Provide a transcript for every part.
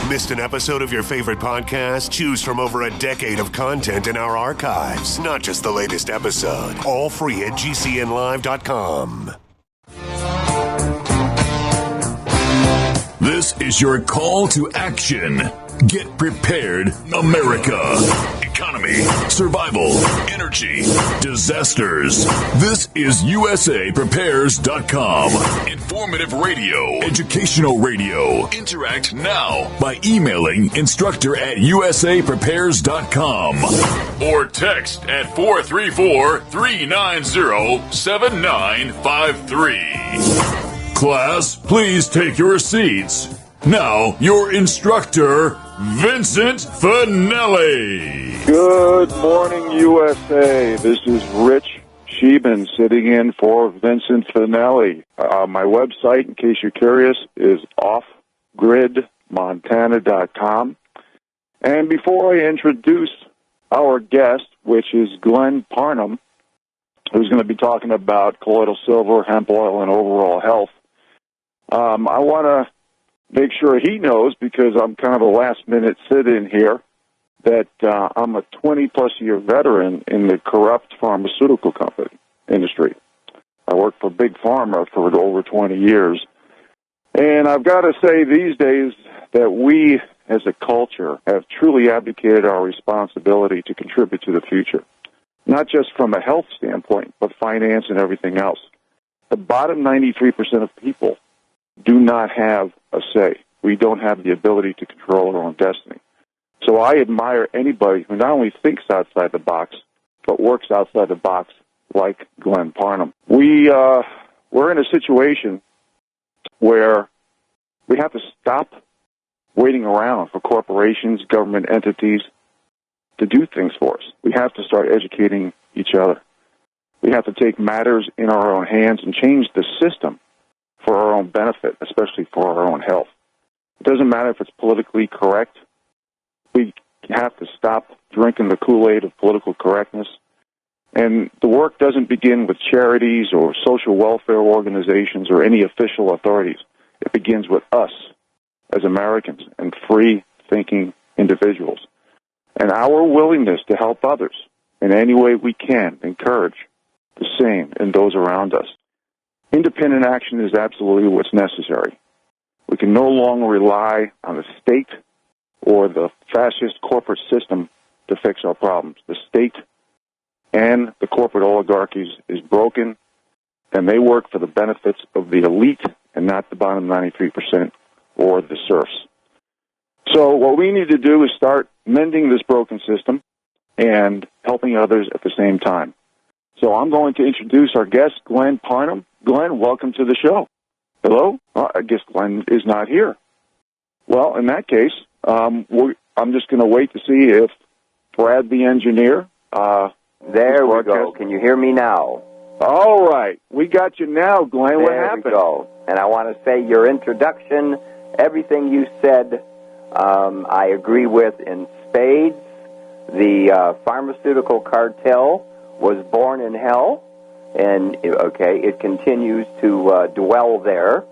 Missed an episode of your favorite podcast? Choose from over a decade of content in our archives. Not just the latest episode. All free at GCNlive.com. This is your call to action. Get prepared, America. Economy, survival, energy, disasters. This is USAPrepares.com. Informative radio, educational radio. Interact now by emailing instructor@USAPrepares.com or text at 434-390-7953. Class, please take your seats. Now, your instructor, Vincent Finelli. Good morning, USA. This is Rich Scheben sitting in for Vincent Finelli. My website, in case you're curious, is offgridmontana.com. And before I introduce our guest, which is Glenn Parnham, who's going to be talking about colloidal silver, hemp oil, and overall health, I want to make sure he knows, because I'm kind of a last-minute sit-in here, that I'm a 20-plus year veteran in the corrupt pharmaceutical company industry. I worked for Big Pharma for over 20 years. And I've got to say these days that we, as a culture, have truly abdicated our responsibility to contribute to the future, not just from a health standpoint, but finance and everything else. The bottom 93% of people do not have a say. We don't have the ability to control our own destiny. So I admire anybody who not only thinks outside the box, but works outside the box like Glenn Parnham. We're in a situation where we have to stop waiting around for corporations, government entities to do things for us. We have to start educating each other. We have to take matters in our own hands and change the system for our own benefit, especially for our own health. It doesn't matter if it's politically correct. We have to stop drinking the Kool-Aid of political correctness. And the work doesn't begin with charities or social welfare organizations or any official authorities. It begins with us as Americans and free-thinking individuals. And our willingness to help others in any way we can encourage the same in those around us. Independent action is absolutely what's necessary. We can no longer rely on the state or the fascist corporate system to fix our problems. The state and the corporate oligarchies is broken, and they work for the benefits of the elite and not the bottom 93% or the serfs. So what we need to do is start mending this broken system and helping others at the same time. So I'm going to introduce our guest, Glenn Parnham. Glenn, welcome to the show. Hello? I guess Glenn is not here. Well, in that case, I'm just going to wait to see if Brad, the engineer... there we go. Can you hear me now? All right. We got you now, Glenn. What happened? There we go. And I want to say your introduction, everything you said, I agree with in spades. The pharmaceutical cartel was born in hell. And, okay, it continues to dwell there.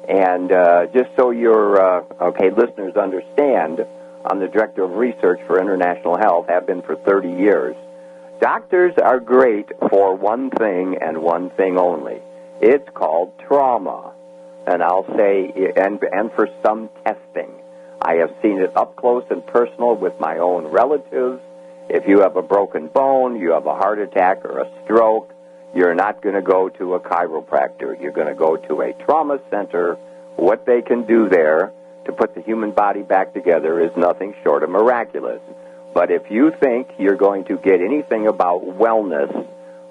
And just so your, listeners understand, I'm the Director of Research for International Health, have been for 30 years. Doctors are great for one thing and one thing only. It's called trauma. And I'll say, and for some testing. I have seen it up close and personal with my own relatives. If you have a broken bone, you have a heart attack or a stroke, you're not going to go to a chiropractor. You're going to go to a trauma center. What they can do there to put the human body back together is nothing short of miraculous. But if you think you're going to get anything about wellness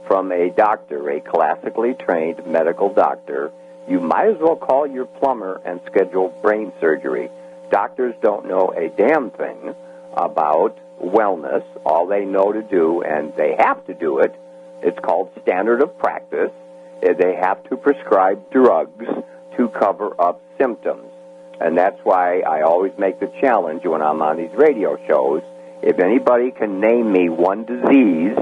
from a doctor, a classically trained medical doctor, you might as well call your plumber and schedule brain surgery. Doctors don't know a damn thing about wellness. All they know to do, and they have to do it, it's called standard of practice. They have to prescribe drugs to cover up symptoms. And that's why I always make the challenge when I'm on these radio shows. If anybody can name me one disease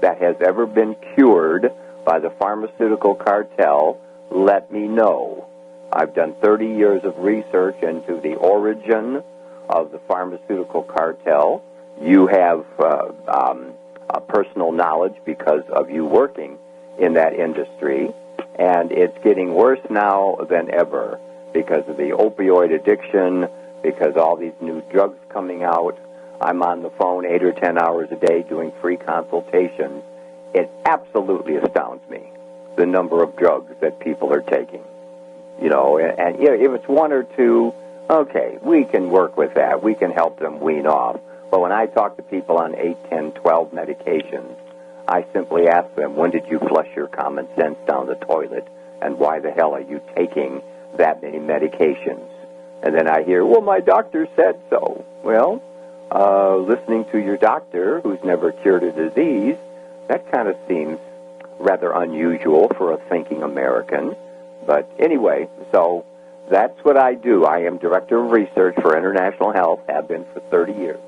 that has ever been cured by the pharmaceutical cartel, let me know. I've done 30 years of research into the origin of the pharmaceutical cartel. You have personal knowledge because of you working in that industry, and it's getting worse now than ever because of the opioid addiction, because all these new drugs coming out. I'm on the phone 8 or 10 hours a day doing free consultations. It absolutely astounds me, the number of drugs that people are taking. You know, and if it's one or two, okay, we can work with that. We can help them wean off. But when I talk to people on 8, 10, 12 medications, I simply ask them, when did you flush your common sense down the toilet? And why the hell are you taking that many medications? And then I hear, well, my doctor said so. Well, listening to your doctor, who's never cured a disease, that kind of seems rather unusual for a thinking American. But anyway, so that's what I do. I am Director of Research for International Health, have been for 30 years.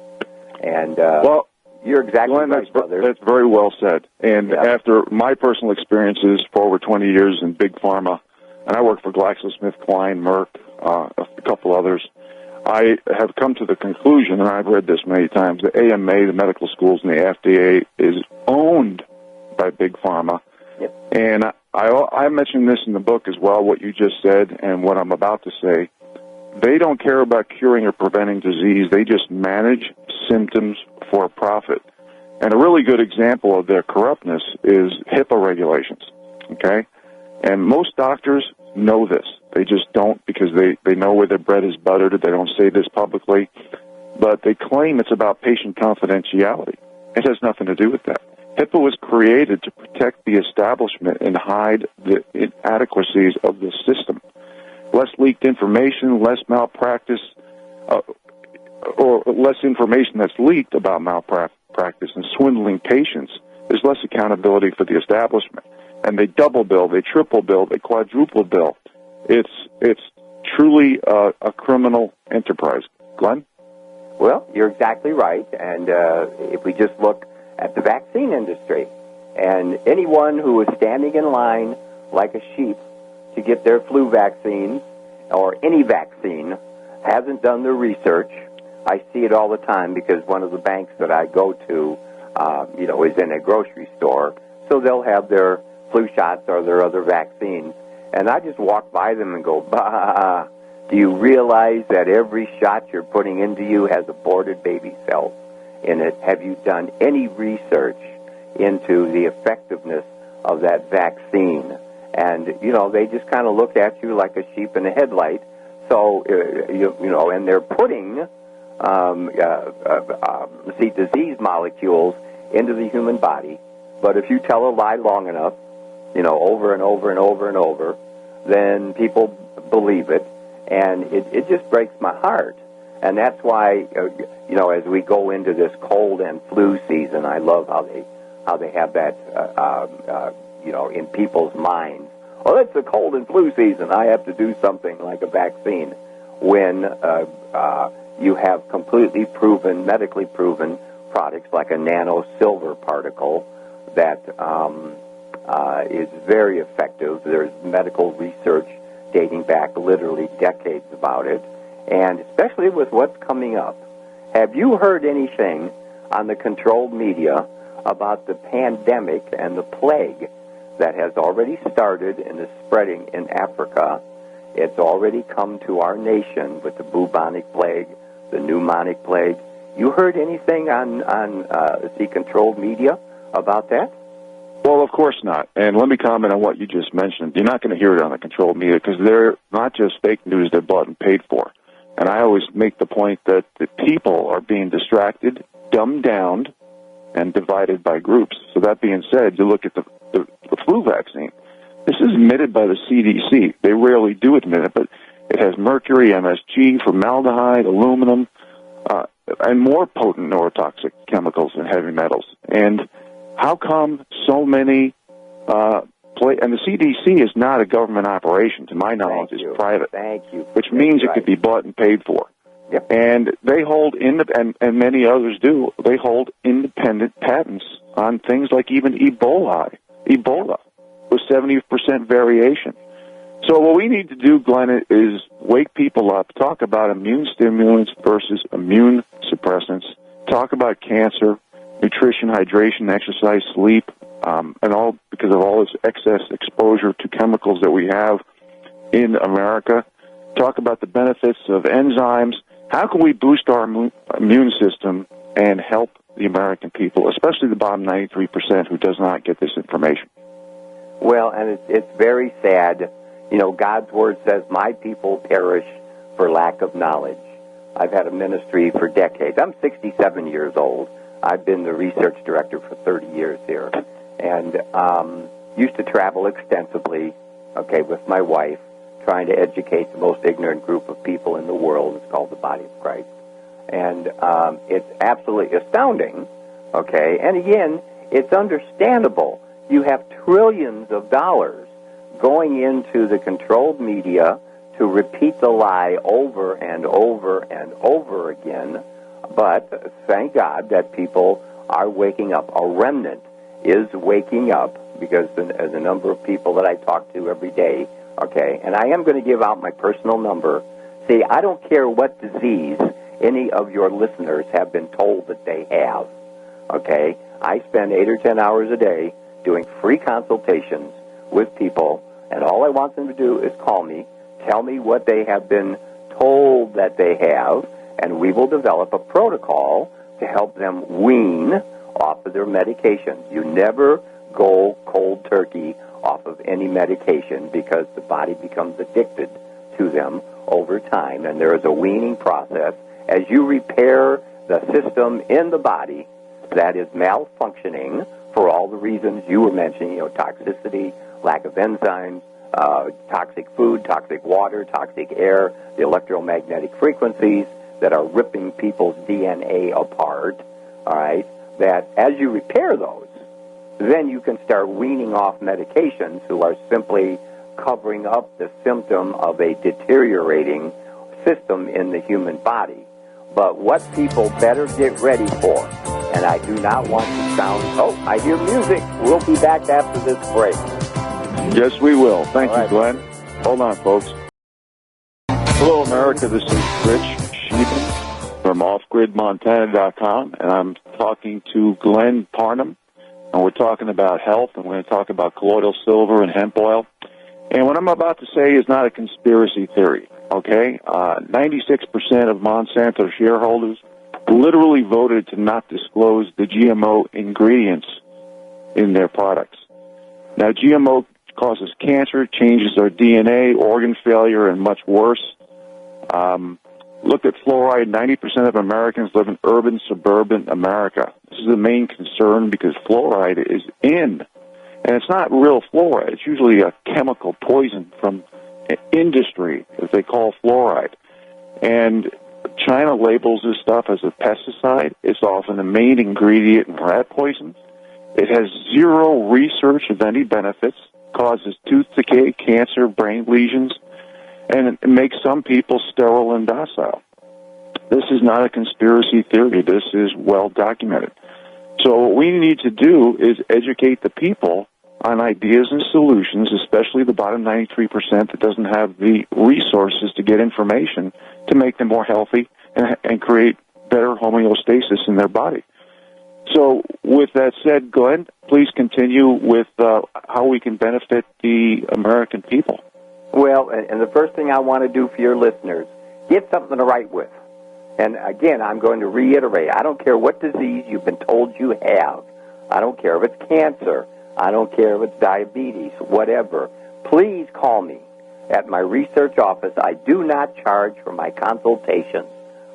And well, you're exactly Glenn, right, brother. That's very well said. And after my personal experiences for over 20 years in big pharma, and I work for GlaxoSmithKline, Merck, a couple others, I have come to the conclusion, and I've read this many times, the AMA, the medical schools, and the FDA is owned by big pharma. Yep. And I mentioned this in the book as well, what you just said and what I'm about to say. They don't care about curing or preventing disease. They just manage symptoms for a profit. And a really good example of their corruptness is HIPAA regulations, okay? And most doctors know this. They just don't because they know where their bread is buttered. They don't say this publicly. But they claim it's about patient confidentiality. It has nothing to do with that. HIPAA was created to protect the establishment and hide the inadequacies of the system. Less leaked information, less malpractice, or less information that's leaked about malpractice and swindling patients, there's less accountability for the establishment. And they double bill, they triple bill, they quadruple bill. It's truly a criminal enterprise. Glenn? Well, you're exactly right. And if we just look at the vaccine industry, and anyone who is standing in line like a sheep to get their flu vaccine or any vaccine hasn't done their research. I see it all the time because one of the banks that I go to, is in a grocery store, so they'll have their flu shots or their other vaccines. And I just walk by them and go, bah, do you realize that every shot you're putting into you has aborted baby cells in it? Have you done any research into the effectiveness of that vaccine? And, they just kind of look at you like a sheep in a headlight. So, and they're putting, disease molecules into the human body. But if you tell a lie long enough, over and over and over and over, then people believe it. And it just breaks my heart. And that's why, as we go into this cold and flu season, I love how they have that, in people's minds. Well, it's the cold and flu season. I have to do something like a vaccine. When you have completely proven, medically proven products like a nano silver particle that is very effective. There's medical research dating back literally decades about it, and especially with what's coming up. Have you heard anything on the controlled media about the pandemic and the plague that has already started and is spreading in Africa? It's already come to our nation with the bubonic plague, the pneumonic plague. You heard anything on the controlled media about that? Well, of course not. And let me comment on what you just mentioned. You're not going to hear it on the controlled media because they're not just fake news, they're bought and paid for. And I always make the point that the people are being distracted, dumbed down, and divided by groups. So that being said, you look at the flu vaccine. This is admitted by the CDC. They rarely do admit it, but it has mercury, MSG, formaldehyde, aluminum, and more potent neurotoxic chemicals and heavy metals. And how come so many and the CDC is not a government operation, to my knowledge, it's private. Thank you. Which means it could be bought and paid for. Yep. And they hold, and many others do, they hold independent patents on things like even Ebola with 70% variation. So what we need to do, Glenn, is wake people up, talk about immune stimulants versus immune suppressants, talk about cancer, nutrition, hydration, exercise, sleep, and all because of all this excess exposure to chemicals that we have in America. Talk about the benefits of enzymes. How can we boost our immune system and help the American people, especially the bottom 93% who does not get this information? Well, and it's very sad. You know, God's Word says, my people perish for lack of knowledge. I've had a ministry for decades. I'm 67 years old. I've been the research director for 30 years here. And used to travel extensively, with my wife, trying to educate the most ignorant group of people in the world. It's called the Body of Christ. And it's absolutely astounding, And again, it's understandable. You have trillions of dollars going into the controlled media to repeat the lie over and over and over again. But thank God that people are waking up. A remnant is waking up because the number of people that I talk to every day, and I am going to give out my personal number. See, I don't care what disease any of your listeners have been told that they have, I spend 8 or 10 hours a day doing free consultations with people, and all I want them to do is call me, tell me what they have been told that they have, and we will develop a protocol to help them wean off of their medications. You never go cold turkey off of any medication because the body becomes addicted to them over time, and there is a weaning process. As you repair the system in the body that is malfunctioning for all the reasons you were mentioning, toxicity, lack of enzymes, toxic food, toxic water, toxic air, the electromagnetic frequencies that are ripping people's DNA apart, that as you repair those, then you can start weaning off medications who are simply covering up the symptom of a deteriorating system in the human body. But what people better get ready for, and I do not want to sound, I hear music. We'll be back after this break. Yes, we will. Thank you, Glenn. Hold on, folks. Hello, America. This is Rich Scheben from OffGridMontana.com, and I'm talking to Glenn Parnham, and we're talking about health, and we're going to talk about colloidal silver and hemp oil. And what I'm about to say is not a conspiracy theory, 96% of Monsanto shareholders literally voted to not disclose the GMO ingredients in their products. Now, GMO causes cancer, changes our DNA, organ failure, and much worse. Look at fluoride. 90% of Americans live in urban, suburban America. This is the main concern because fluoride is in. And it's not real fluoride. It's usually a chemical poison from industry, as they call fluoride. And China labels this stuff as a pesticide. It's often the main ingredient in rat poison. It has zero research of any benefits, causes tooth decay, cancer, brain lesions, and it makes some people sterile and docile. This is not a conspiracy theory. This is well documented. So what we need to do is educate the people on ideas and solutions, especially the bottom 93% that doesn't have the resources to get information to make them more healthy and create better homeostasis in their body. So with that said, Glenn, please continue with how we can benefit the American people. Well, and the first thing I want to do for your listeners, get something to write with. And again, I'm going to reiterate, I don't care what disease you've been told you have. I don't care if it's cancer. I don't care if it's diabetes, whatever. Please call me at my research office. I do not charge for my consultations.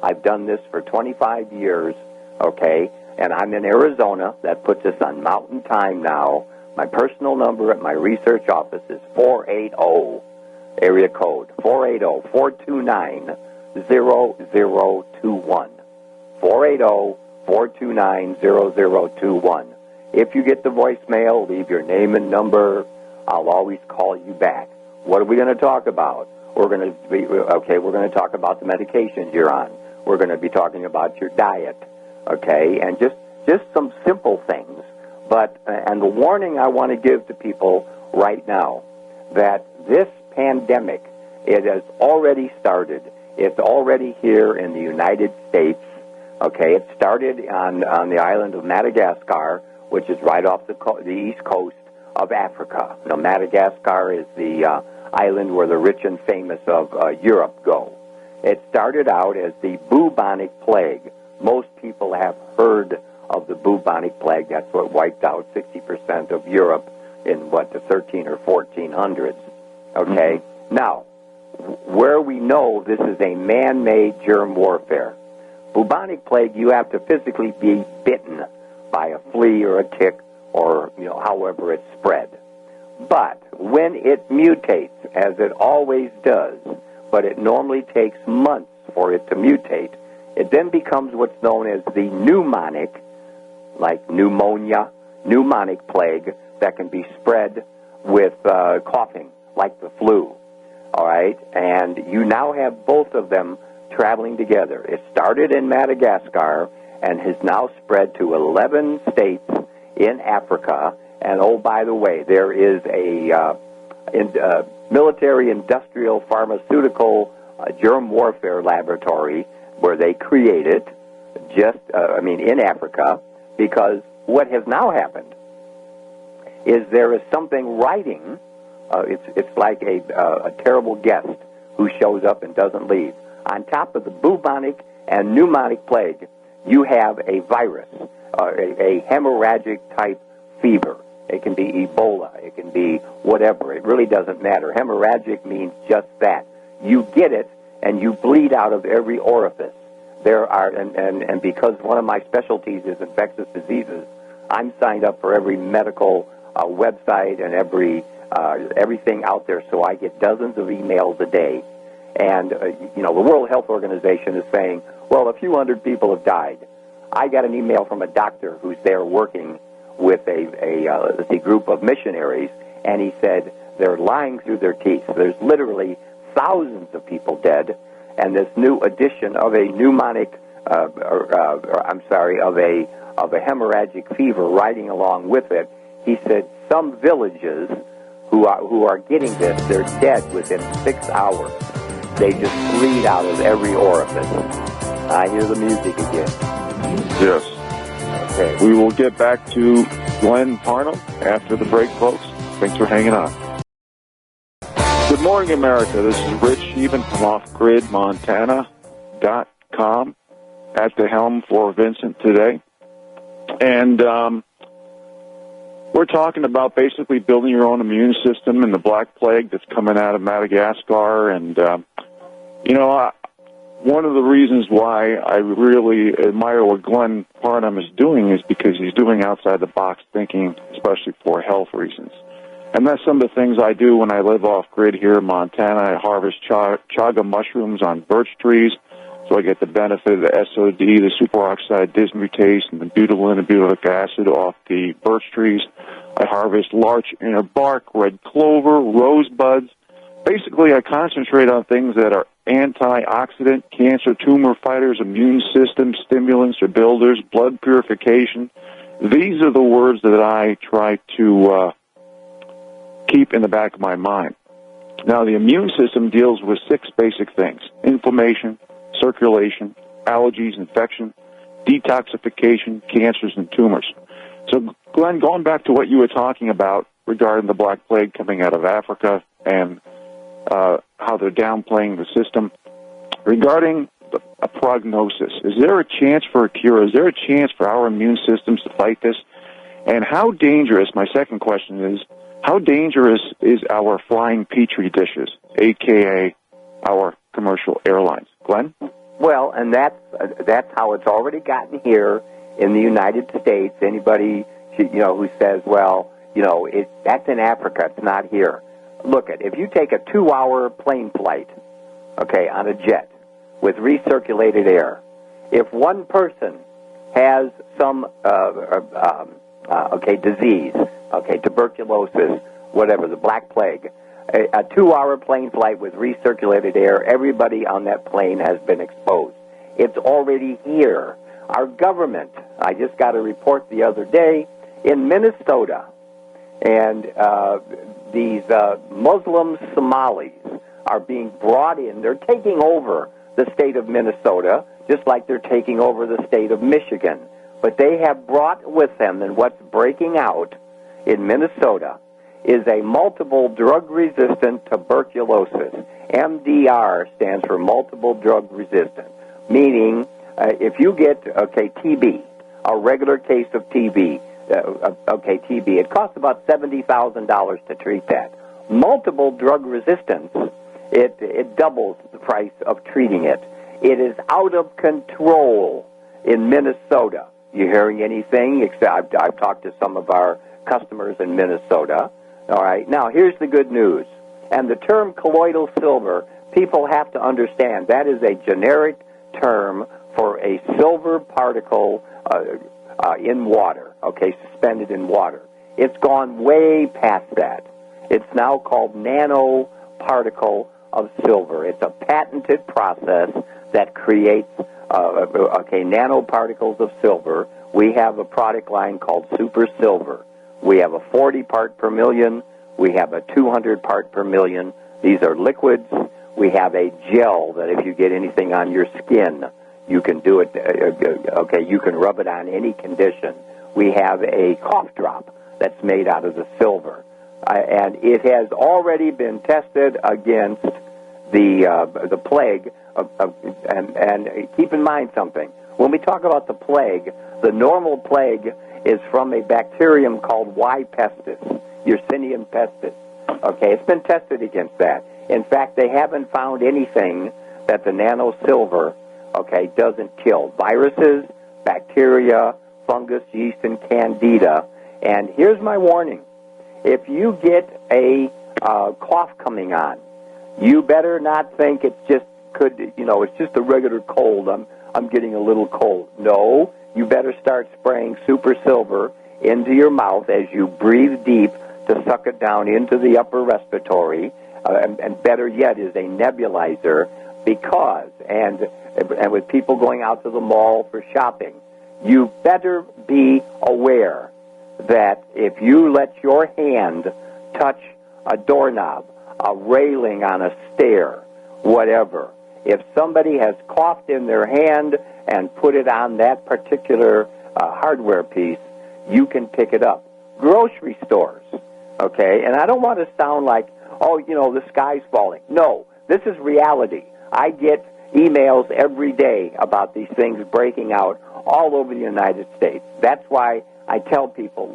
I've done this for 25 years, and I'm in Arizona. That puts us on Mountain Time now. My personal number at my research office is 480, area code 480-429-0021. 480-429-0021. If you get the voicemail, leave your name and number. I'll always call you back. What are we going to talk about? We're going to talk about the medications you're on. We're going to be talking about your diet, and just some simple things. But and the warning I want to give to people right now that this pandemic. It has already started. It's already here in the United States. Okay, it started on the island of Madagascar, which is right off the east coast of Africa. Now, Madagascar is the island where the rich and famous of Europe go. It started out as the bubonic plague. Most people have heard of the bubonic plague. That's what wiped out 60% of Europe in, the 13 or 1400s. Okay? Now, where we know this is a man-made germ warfare. Bubonic plague, you have to physically be bitten by a flea or a tick or, however it's spread. But when it mutates, as it always does, but it normally takes months for it to mutate, it then becomes what's known as the pneumonic, like pneumonia, pneumonic plague that can be spread with coughing, like the flu. All right? And you now have both of them traveling together. It started in Madagascar and has now spread to 11 states in Africa. And, oh, by the way, there is a military, industrial, pharmaceutical germ warfare laboratory where they create it in Africa, because what has now happened is there is something writing. It's like a terrible guest who shows up and doesn't leave. On top of the bubonic and pneumonic plague, you have a virus, a hemorrhagic-type fever. It can be Ebola. It can be whatever. It really doesn't matter. Hemorrhagic means just that. You get it, and you bleed out of every orifice. There are, and because one of my specialties is infectious diseases, I'm signed up for every medical website and everything out there, so I get dozens of emails a day. And, the World Health Organization is saying, well, a few hundred people have died. I got an email from a doctor who's there working with a group of missionaries, and he said they're lying through their teeth. There's literally thousands of people dead, and this new addition of a pneumonic, of a hemorrhagic fever riding along with it. He said some villages who are getting this, they're dead within 6 hours. They just bleed out of every orifice. I hear the music again. Yes. Okay. We will get back to Glenn Parnham after the break, folks. Thanks for hanging on. Good morning, America. This is Rich Scheben from OffGridMontana.com at the helm for Vincent today. And we're talking about basically building your own immune system and the Black Plague that's coming out of Madagascar. And, one of the reasons why I really admire what Glenn Parnham is doing is because he's doing outside-the-box thinking, especially for health reasons. And that's some of the things I do when I live off-grid here in Montana. I harvest chaga mushrooms on birch trees, so I get the benefit of the SOD, the superoxide dismutase, and the butylene and butyric acid off the birch trees. I harvest larch inner bark, red clover, rosebuds. Basically, I concentrate on things that are antioxidant, cancer, tumor fighters, immune system stimulants or builders, blood purification. These are the words that I try to keep in the back of my mind. Now, the immune system deals with 6 basic things: inflammation, circulation, allergies, infection, detoxification, cancers, and tumors. So, Glenn, going back to what you were talking about regarding the Black Plague coming out of Africa and how they're downplaying the system, regarding a prognosis, is there a chance for a cure? Is there a chance for our immune systems to fight this? And how dangerous, my second question is, how dangerous is our flying Petri dishes, a.k.a. our commercial airlines? Glenn? Well, and that's how it's already gotten here in the United States. Anybody who says, well, that's in Africa, it's not here. Look, if you take a 2-hour plane flight, okay, on a jet with recirculated air, if one person has some disease, tuberculosis, whatever, the Black Plague, a 2-hour plane flight with recirculated air, everybody on that plane has been exposed. It's already here. Our government, I just got a report the other day in Minnesota, and these Muslim Somalis are being brought in. They're taking over the state of Minnesota, just like they're taking over the state of Michigan. But they have brought with them, and what's breaking out in Minnesota is a multiple drug-resistant tuberculosis. MDR stands for multiple drug-resistant, meaning if you get, TB, a regular case of TB, TB, it costs about $70,000 to treat that. Multiple drug resistance, it doubles the price of treating it. It is out of control in Minnesota. You hearing anything? Except I've talked to some of our customers in Minnesota. All right. Now, here's the good news. And the term colloidal silver, people have to understand, that is a generic term for a silver particle in water, suspended in water. It's gone way past that. It's now called nanoparticle of silver. It's a patented process that creates nanoparticles of silver. We have a product line called Super Silver. We have a 40 part per million. We have a 200 part per million. These are liquids. We have a gel that if you get anything on your skin, you can do it, you can rub it on any condition. We have a cough drop that's made out of the silver. And it has already been tested against the plague. And keep in mind something. When we talk about the plague, the normal plague is from a bacterium called Y. pestis, Yersinia pestis. It's been tested against that. In fact, they haven't found anything that the nano silver, doesn't kill. Viruses, bacteria, fungus, yeast, and candida. And here's my warning. If you get a cough coming on, you better not think it's just it's just a regular cold. I'm getting a little cold. No, you better start spraying Super Silver into your mouth as you breathe deep to suck it down into the upper respiratory. And better yet is a nebulizer, because, and with people going out to the mall for shopping, you better be aware that if you let your hand touch a doorknob, a railing on a stair, whatever, if somebody has coughed in their hand and put it on that particular hardware piece, you can pick it up. Grocery stores, and I don't want to sound like, the sky's falling. No, this is reality. I get emails every day about these things breaking out all over the United States. That's why I tell people,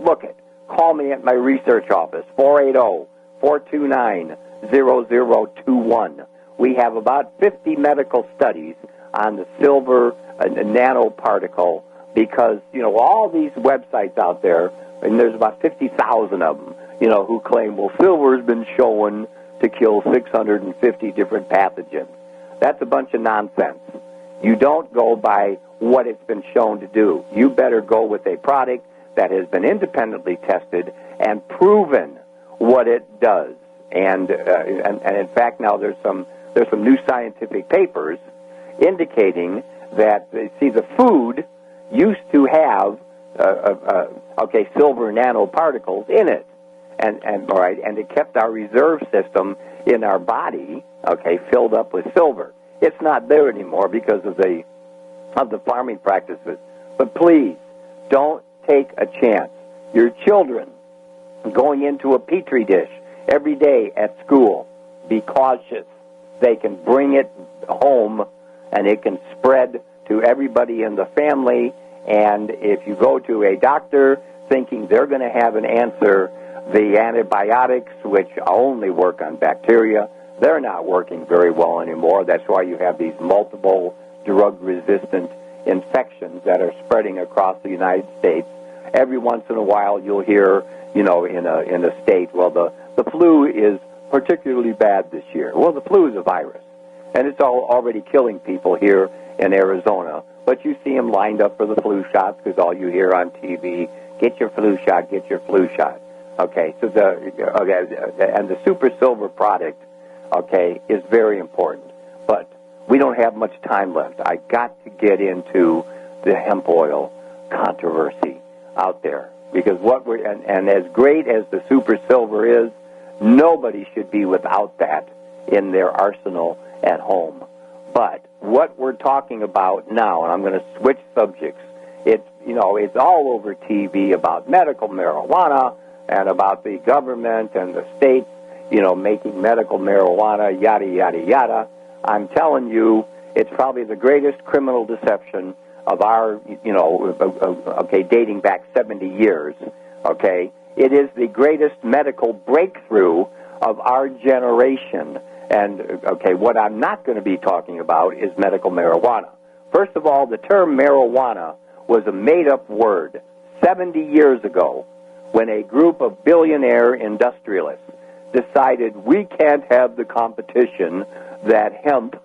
call me at my research office, 480-429-0021. We have about 50 medical studies on the silver nanoparticle because, all these websites out there, and there's about 50,000 of them, who claim, silver has been shown to kill 650 different pathogens. That's a bunch of nonsense. You don't go by what it's been shown to do. You better go with a product that has been independently tested and proven what it does. And in fact, now there's some new scientific papers indicating that, the food used to have silver nanoparticles in it, and it kept our reserve system in our body filled up with silver. It's not there anymore because of the farming practices. But please don't take a chance. Your children going into a petri dish every day at school, be cautious. They can bring it home and it can spread to everybody in the family. And if you go to a doctor thinking they're going to have an answer, the antibiotics, which only work on bacteria, they're not working very well anymore. That's why you have these multiple drug-resistant infections that are spreading across the United States. Every once in a while you'll hear, in a state, the flu is particularly bad this year. Well, the flu is a virus, and it's already killing people here in Arizona. But you see them lined up for the flu shots because all you hear on TV, get your flu shot, get your flu shot. And the Super Silver product, is very important. But we don't have much time left. I got to get into the hemp oil controversy out there because and as great as the Super Silver is, Nobody should be without that in their arsenal at home. But what we're talking about now, and I'm going to switch subjects, it's all over TV about medical marijuana and about the government and the states, making medical marijuana, yada, yada, yada. I'm telling you, it's probably the greatest criminal deception of our, dating back 70 years, okay? It is the greatest medical breakthrough of our generation. And, what I'm not going to be talking about is medical marijuana. First of all, the term marijuana was a made-up word 70 years ago when a group of billionaire industrialists decided we can't have the competition that hemp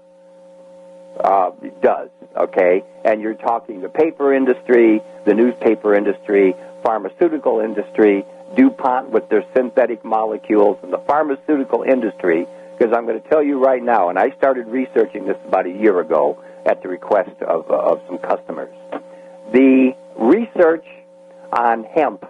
does, okay? And you're talking the paper industry, the newspaper industry, pharmaceutical industry, DuPont with their synthetic molecules, and the pharmaceutical industry, because I'm going to tell you right now, and I started researching this about a year ago at the request of some customers. The research on hemp,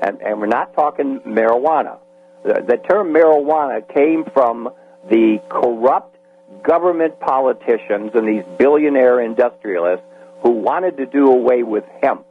and we're not talking marijuana. The term marijuana came from the corrupt government politicians and these billionaire industrialists who wanted to do away with hemp.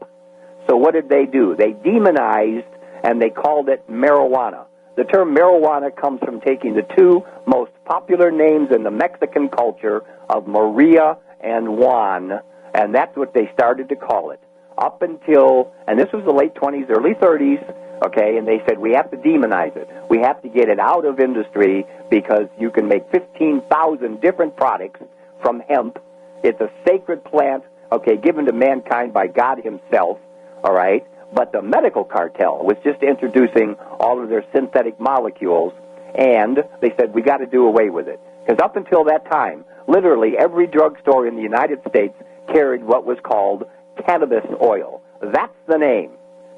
So what did they do? They demonized and they called it marijuana. The term marijuana comes from taking the two most popular names in the Mexican culture of Maria and Juan, and that's what they started to call it. Up until, and this was the late 20s, early 30s, okay, and they said we have to demonize it. We have to get it out of industry because you can make 15,000 different products from hemp. It's a sacred plant, okay, given to mankind by God himself, all right? But the medical cartel was just introducing all of their synthetic molecules, and they said we got to do away with it. Because up until that time, literally every drugstore in the United States carried what was called cannabis oil. That's the name.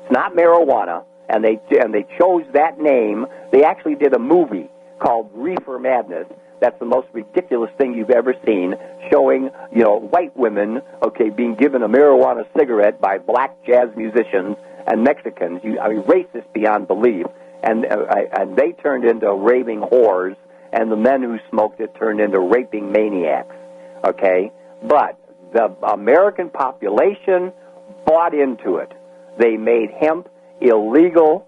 It's not marijuana, and they chose that name. They actually did a movie called Reefer Madness. That's the most ridiculous thing you've ever seen, showing, white women, okay, being given a marijuana cigarette by black jazz musicians and Mexicans. Racist beyond belief. And they turned into raving whores, and the men who smoked it turned into raping maniacs, okay? But the American population bought into it. They made hemp illegal,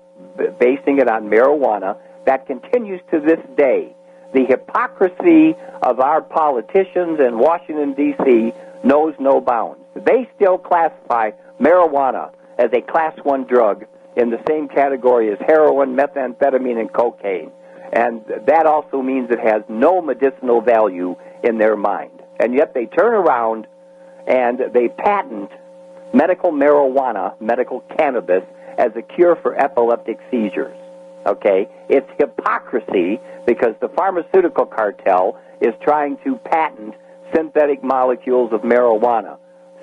basing it on marijuana. That continues to this day. The hypocrisy of our politicians in Washington, D.C. knows no bounds. They still classify marijuana as a Class 1 drug in the same category as heroin, methamphetamine, and cocaine. And that also means it has no medicinal value in their mind. And yet they turn around and they patent medical marijuana, medical cannabis, as a cure for epileptic seizures. Okay? It's hypocrisy because the pharmaceutical cartel is trying to patent synthetic molecules of marijuana.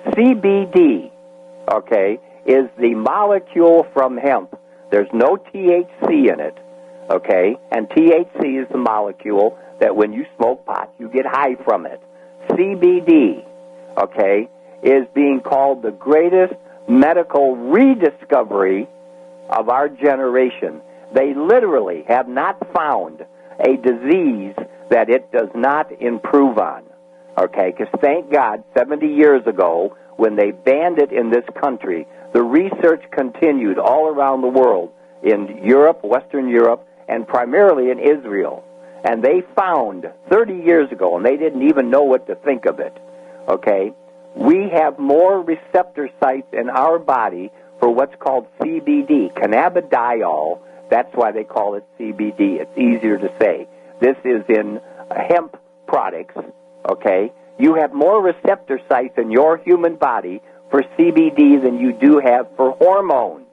CBD, okay, is the molecule from hemp. There's no THC in it, okay? And THC is the molecule that when you smoke pot, you get high from it. CBD, okay, is being called the greatest medical rediscovery of our generation. They literally have not found a disease that it does not improve on, okay? Because thank God, 70 years ago, when they banned it in this country, the research continued all around the world, in Europe, Western Europe, and primarily in Israel. And they found 30 years ago, and they didn't even know what to think of it, okay? We have more receptor sites in our body for what's called CBD, cannabidiol. That's why they call it CBD. It's easier to say. This is in hemp products, okay? You have more receptor sites in your human body for CBD than you do have for hormones.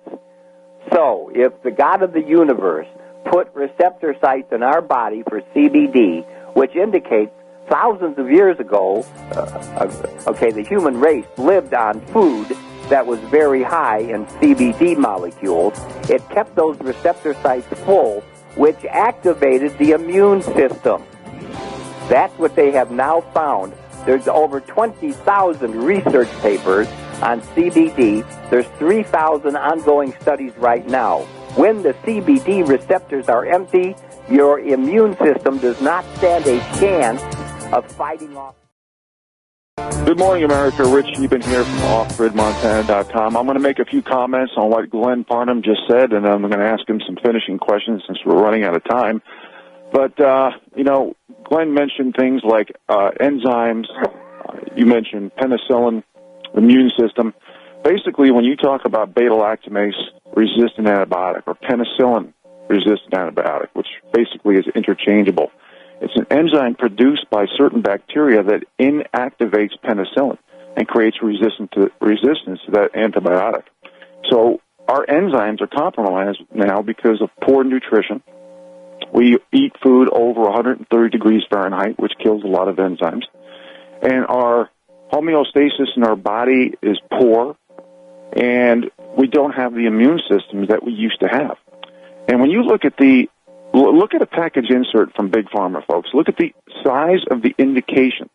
So, if the God of the universe put receptor sites in our body for CBD, which indicates thousands of years ago, the human race lived on food that was very high in CBD molecules. It kept those receptor sites full, which activated the immune system. That's what they have now found. There's over 20,000 research papers on CBD. There's 3,000 ongoing studies right now. When the CBD receptors are empty, your immune system does not stand a chance of fighting off. Good morning, America. Rich Scheben here from offgridmontana.com. I'm going to make a few comments on what Glenn Parnham just said, and I'm going to ask him some finishing questions since we're running out of time. But, Glenn mentioned things like enzymes. You mentioned penicillin, immune system. Basically, when you talk about beta-lactamase-resistant antibiotic or penicillin-resistant antibiotic, which basically is interchangeable, it's an enzyme produced by certain bacteria that inactivates penicillin and creates resistance to that antibiotic. So our enzymes are compromised now because of poor nutrition. We eat food over 130 degrees Fahrenheit, which kills a lot of enzymes. And our homeostasis in our body is poor, and we don't have the immune system that we used to have. And when you look at a package insert from Big Pharma, folks. Look at the size of the indication.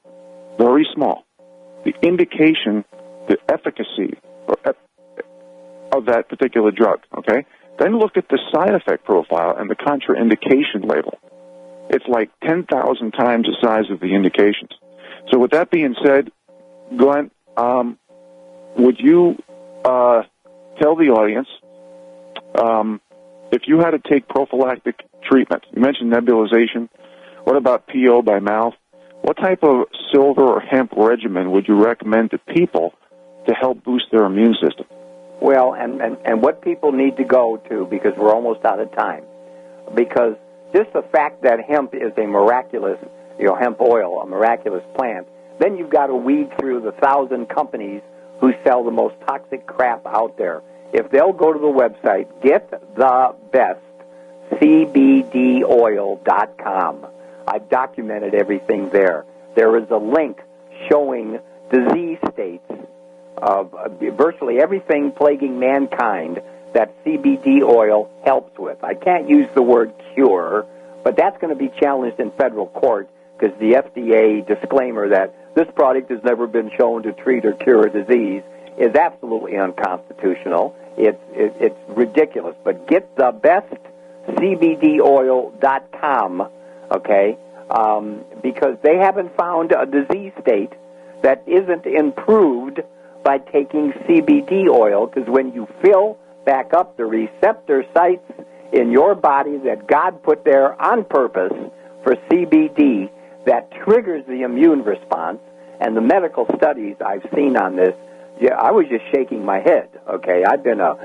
Very small. The indication, the efficacy of that particular drug, okay? Then look at the side effect profile and the contraindication label. It's like 10,000 times the size of the indications. So with that being said, Glenn, would you tell the audience if you had to take prophylactic treatment, you mentioned nebulization, what about PO by mouth? What type of silver or hemp regimen would you recommend to people to help boost their immune system? Well, and what people need to go to, because we're almost out of time, because just the fact that hemp is a miraculous, hemp oil, a miraculous plant, then you've got to weed through the 1,000 companies who sell the most toxic crap out there. If they'll go to the website, getthebestcbdoil.com. I've documented everything there. There is a link showing disease states of virtually everything plaguing mankind that CBD oil helps with. I can't use the word cure, but that's going to be challenged in federal court because the FDA disclaimer that this product has never been shown to treat or cure a disease is absolutely unconstitutional. It's ridiculous. But getthebestcbdoil.com, okay, because they haven't found a disease state that isn't improved by taking CBD oil, because when you fill back up the receptor sites in your body that God put there on purpose for CBD, that triggers the immune response, and the medical studies I've seen on this, yeah, I was just shaking my head, okay? I've been a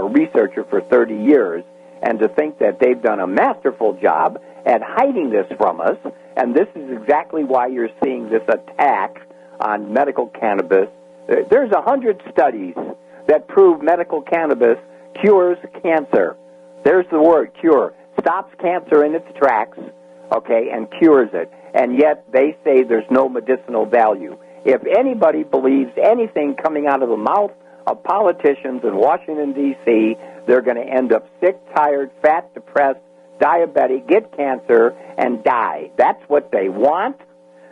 researcher for 30 years, and to think that they've done a masterful job at hiding this from us, and this is exactly why you're seeing this attack on medical cannabis. There's 100 studies that prove medical cannabis cures cancer. There's the word, cure. Stops cancer in its tracks, okay, and cures it. And yet they say there's no medicinal value. If anybody believes anything coming out of the mouth of politicians in Washington, D.C., they're going to end up sick, tired, fat, depressed, diabetic, get cancer, and die. That's what they want.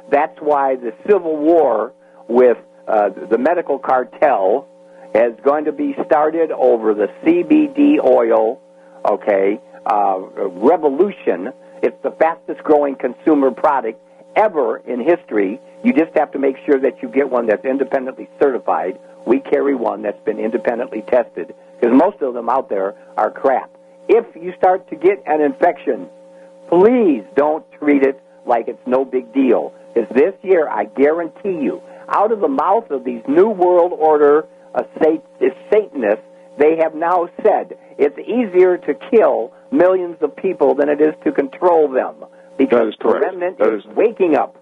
That's why the civil war with the medical cartel is going to be started over the CBD oil, okay, revolution. It's the fastest growing consumer product ever in history. You just have to make sure that you get one that's independently certified. We carry one that's been independently tested, because most of them out there are crap. If you start to get an infection, please don't treat it like it's no big deal, because this year, I guarantee you, out of the mouth of these New World Order Satanists, they have now said it's easier to kill millions of people than it is to control them, because the remnant is waking up.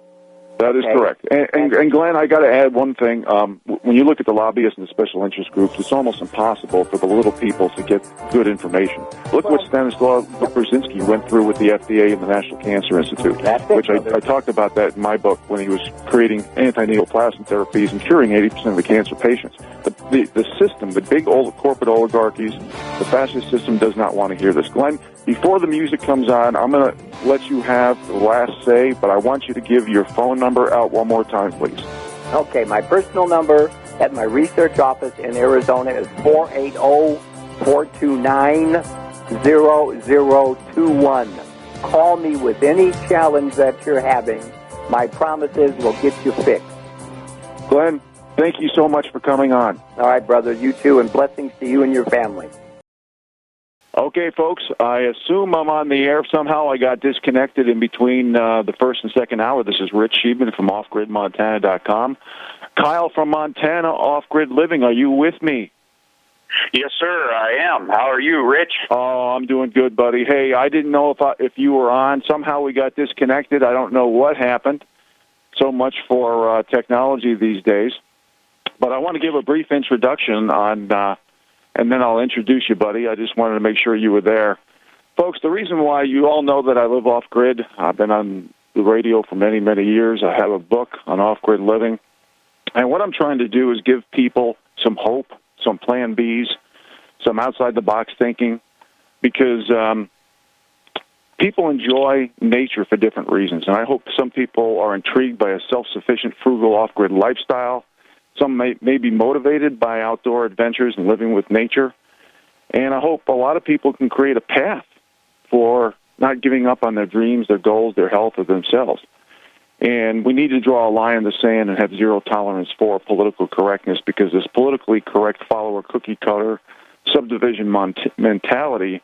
That is correct. And Glenn, I got to add one thing. When you look at the lobbyists and the special interest groups, it's almost impossible for the little people to get good information. Look what Stanislaw Brzezinski went through with the FDA and the National Cancer Institute, which I talked about that in my book when he was creating anti-neoplasm therapies and curing 80% of the cancer patients. The system, the big old corporate oligarchies, the fascist system does not want to hear this. Glenn, before the music comes on, I'm going to let you have the last say, but I want you to give your phone number out one more time, please. Okay, my personal number at my research office in Arizona is 480-429-0021. Call me with any challenge that you're having. My promise is we'll get you fixed. Glenn, thank you so much for coming on. All right, brother, you too, and blessings to you and your family. Okay, folks, I assume I'm on the air. Somehow I got disconnected in between the first and second hour. This is Rich Scheben from OffGridMontana.com. Kyle from Montana, Off-Grid Living, are you with me? Yes, sir, I am. How are you, Rich? Oh, I'm doing good, buddy. Hey, I didn't know if you were on. Somehow we got disconnected. I don't know what happened. So much for technology these days. But I want to give a brief introduction on, and then I'll introduce you, buddy. I just wanted to make sure you were there. Folks, the reason why you all know that I live off-grid, I've been on the radio for many, many years. I have a book on off-grid living. And what I'm trying to do is give people some hope, some plan Bs, some outside-the-box thinking, because people enjoy nature for different reasons. And I hope some people are intrigued by a self-sufficient, frugal, off-grid lifestyle. Some may be motivated by outdoor adventures and living with nature. And I hope a lot of people can create a path for not giving up on their dreams, their goals, their health, or themselves. And we need to draw a line in the sand and have zero tolerance for political correctness, because this politically correct follower cookie-cutter subdivision mentality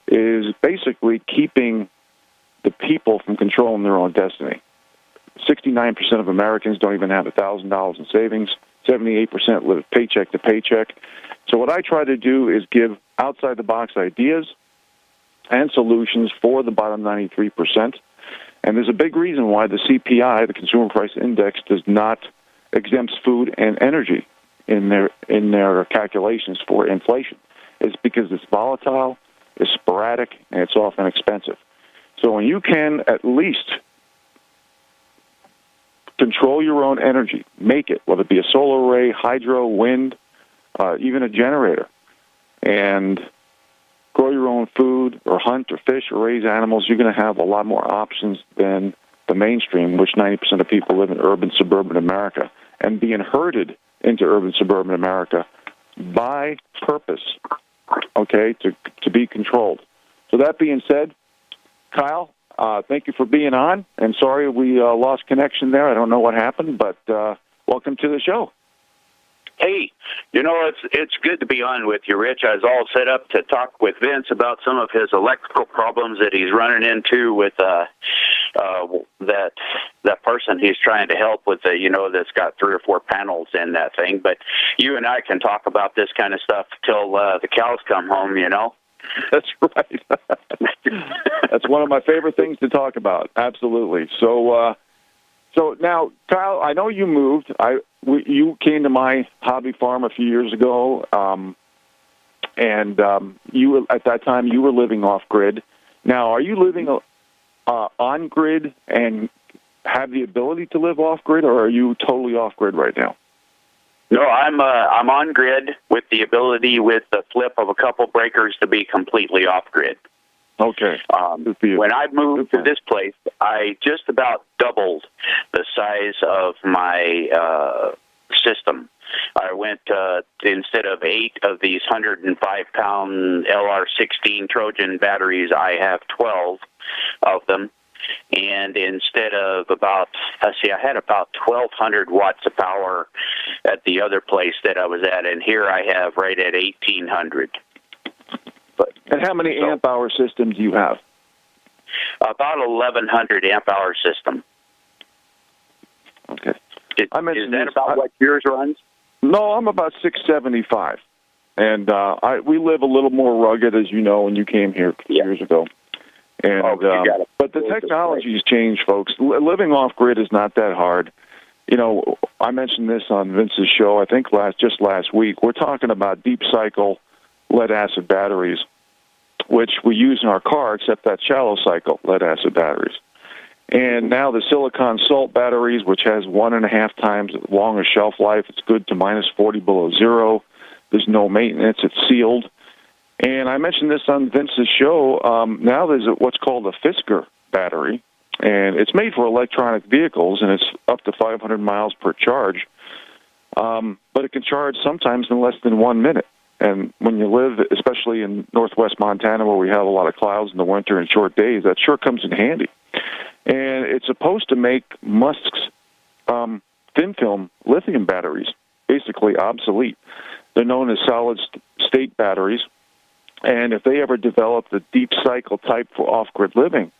is basically keeping the people from controlling their own destiny. 69% of Americans don't even have $1,000 in savings. 78% live paycheck to paycheck. So what I try to do is give outside-the-box ideas and solutions for the bottom 93%. And there's a big reason why the CPI, the Consumer Price Index, does not exempt food and energy in their calculations for inflation. It's because it's volatile, it's sporadic, and it's often expensive. So when you can at least control your own energy, make it, whether it be a solar array, hydro, wind, even a generator, and grow your own food or hunt or fish or raise animals, you're going to have a lot more options than the mainstream, which 90% of people live in urban, suburban America, and being herded into urban, suburban America by purpose, okay, to be controlled. So that being said, Kyle, thank you for being on, and sorry we lost connection there. I don't know what happened, but welcome to the show. Hey, you know, it's good to be on with you, Rich. I was all set up to talk with Vince about some of his electrical problems that he's running into with that person he's trying to help with, that's got 3 or 4 panels in that thing. But you and I can talk about this kind of stuff till the cows come home, you know. That's right. That's one of my favorite things to talk about. Absolutely. So now, Kyle, I know you moved. You came to my hobby farm a few years ago, and you were, at that time you were living off grid. Now, are you living on grid and have the ability to live off grid, or are you totally off grid right now? No, I'm on grid with the ability, with the flip of a couple breakers, to be completely off grid. Okay. When I moved to this place, I just about doubled the size of my system. I went, instead of 8 of these 105-pound LR16 Trojan batteries, I have 12 of them. And instead of I had about 1,200 watts of power at the other place that I was at, and here I have right at 1,800. And how many amp-hour systems do you have? About 1,100 amp-hour system. Okay. Is that about what yours runs? No, I'm about 675. And we live a little more rugged, as you know, when you came here years ago. And but the technology's changed, folks. Living off-grid is not that hard. You know, I mentioned this on Vince's show, I think just last week. We're talking about deep-cycle lead-acid batteries, which we use in our car, except that shallow-cycle lead-acid batteries. And now the silicon salt batteries, which has 1.5 times longer shelf life. It's good to minus 40 below zero. There's no maintenance. It's sealed. And I mentioned this on Vince's show. Now there's what's called a Fisker battery, and it's made for electronic vehicles, and it's up to 500 miles per charge. But it can charge sometimes in less than 1 minute. And when you live, especially in northwest Montana, where we have a lot of clouds in the winter and short days, that sure comes in handy. And it's supposed to make Musk's thin-film lithium batteries basically obsolete. They're known as solid-state batteries. And if they ever developed a deep cycle type for off-grid living,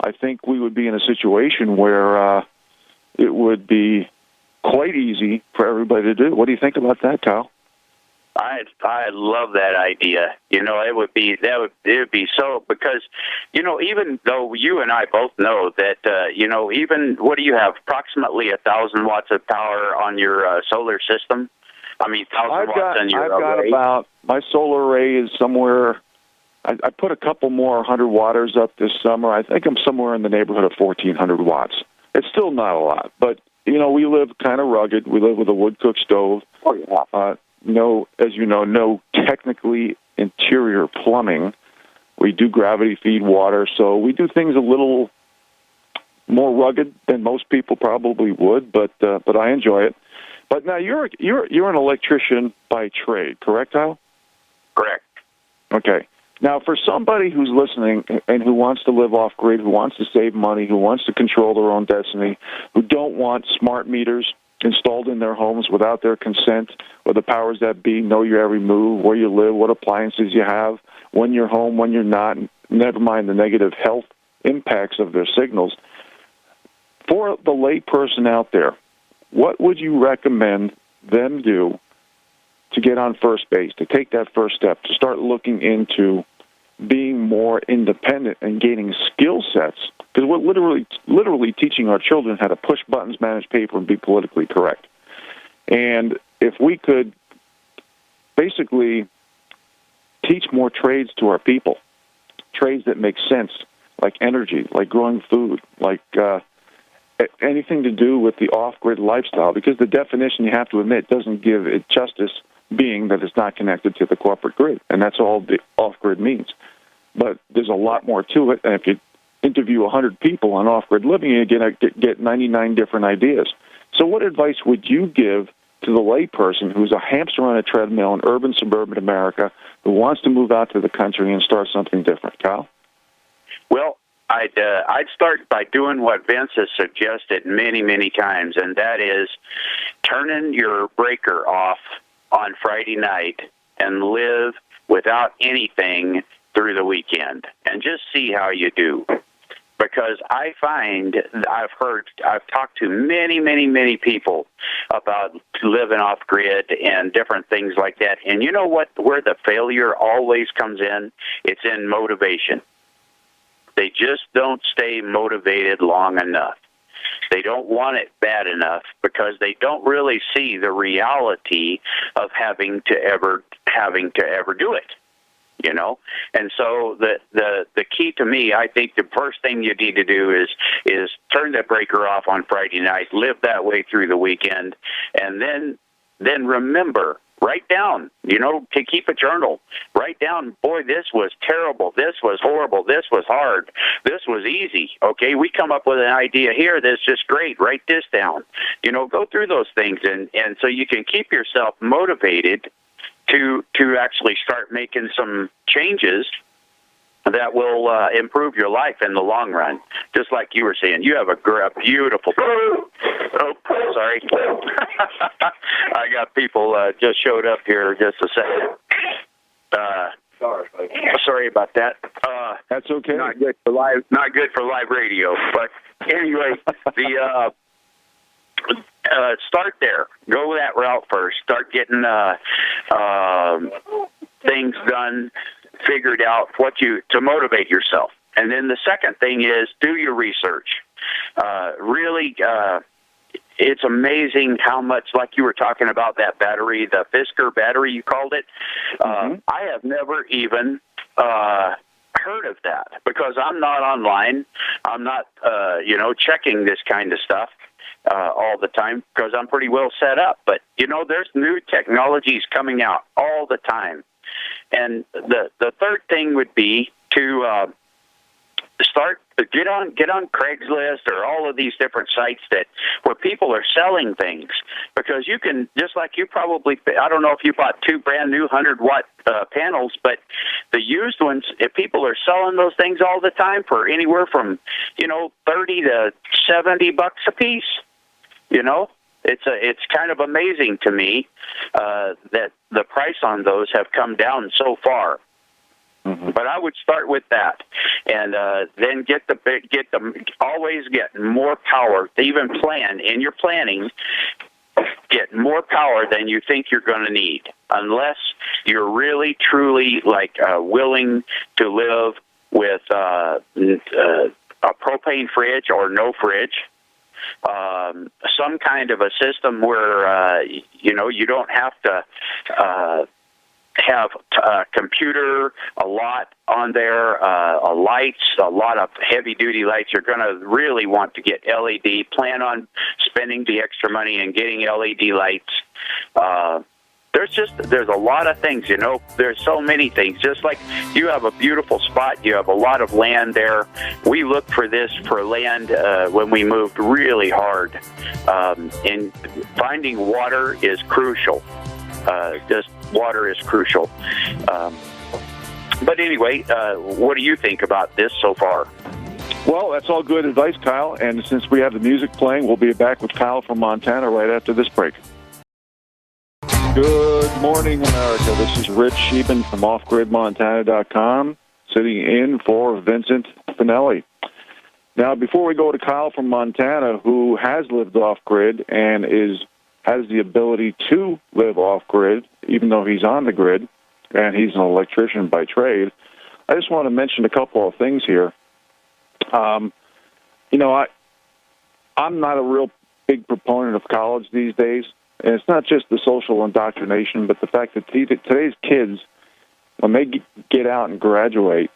I think we would be in a situation where it would be quite easy for everybody to do. What do you think about that, Kyle? I love that idea. It would be so, because, even though you and I both know that, even, what do you have, approximately 1,000 watts of power on your solar system? I mean, 1,000 watts on your array. About, my solar array is somewhere, I put a couple more 100 watters up this summer. I think I'm somewhere in the neighborhood of 1,400 watts. It's still not a lot, but, we live kind of rugged. We live with a wood-cooked stove. Oh, yeah. No technically interior plumbing. We do gravity feed water, so we do things a little more rugged than most people probably would, but I enjoy it. But now you're an electrician by trade, correct, Kyle? Correct. Okay. Now, for somebody who's listening and who wants to live off-grid, who wants to save money, who wants to control their own destiny, who don't want smart meters installed in their homes without their consent, or the powers that be know your every move, where you live, what appliances you have, when you're home, when you're not, never mind the negative health impacts of their signals. For the lay person out there, what would you recommend them do to get on first base, to take that first step, to start looking into being more independent and gaining skill sets? Because we're literally teaching our children how to push buttons, manage paper, and be politically correct. And if we could basically teach more trades to our people, trades that make sense, like energy, like growing food, like anything to do with the off-grid lifestyle, because the definition, you have to admit, doesn't give it justice, being that it's not connected to the corporate grid, and that's all the off-grid means. But there's a lot more to it, and if you interview 100 people on off-grid living, you're going to get 99 different ideas. So what advice would you give to the layperson who's a hamster on a treadmill in urban, suburban America, who wants to move out to the country and start something different? Kyle? Well, I'd start by doing what Vince has suggested many, many times, and that is turning your breaker off on Friday night and live without anything through the weekend, and just see how you do. Because I find, I've talked to many, many, many people about living off grid and different things like that. And you know what? Where the failure always comes in? It's in motivation. They just don't stay motivated long enough. They don't want it bad enough because they don't really see the reality of having to ever do it. And so the key to me, I think the first thing you need to do is turn that breaker off on Friday night, live that way through the weekend, and then remember, write down, to keep a journal. Write down, boy, this was terrible, this was horrible, this was hard, this was easy. Okay, we come up with an idea here that's just great. Write this down. Go through those things, and so you can keep yourself motivated to actually start making some changes that will improve your life in the long run. Just like you were saying, you have a beautiful... Oh, sorry. I got people just showed up here just a second. Sorry about that. That's okay. Not good for live radio. But anyway, start there. Go that route first. Start getting things done, figured out to motivate yourself. And then the second thing is do your research. Really, it's amazing how much, like you were talking about that battery, the Fisker battery you called it. I have never even heard of that because I'm not online. I'm not, checking this kind of stuff all the time because I'm pretty well set up. But, there's new technologies coming out all the time. And the third thing would be to start get on Craigslist or all of these different sites where people are selling things, because you can, just like you probably, I don't know if you bought 2 brand new 100-watt panels, but the used ones, if people are selling those things all the time for anywhere from, $30 to $70 a piece, it's kind of amazing to me that the price on those have come down so far. Mm-hmm. But I would start with that, and then always get more power. To even plan in your planning, get more power than you think you're going to need, unless you're really truly willing to live with a propane fridge or no fridge. Some kind of a system where you don't have to have a computer a lot on there, a lot of heavy-duty lights. You're going to really want to get LED. Plan on spending the extra money and getting LED lights. There's a lot of things, There's so many things. Just like you have a beautiful spot, you have a lot of land there. We looked for land when we moved really hard. And finding water is crucial. Water is crucial. But anyway, what do you think about this so far? Well, that's all good advice, Kyle. And since we have the music playing, we'll be back with Kyle from Montana right after this break. Good morning, America. This is Rich Scheben from OffGridMontana.com, sitting in for Vincent Finelli. Now, before we go to Kyle from Montana, who has lived off-grid and has the ability to live off-grid, even though he's on the grid, and he's an electrician by trade, I just want to mention a couple of things here. I'm not a real big proponent of college these days, and it's not just the social indoctrination, but the fact that today's kids, when they get out and graduate,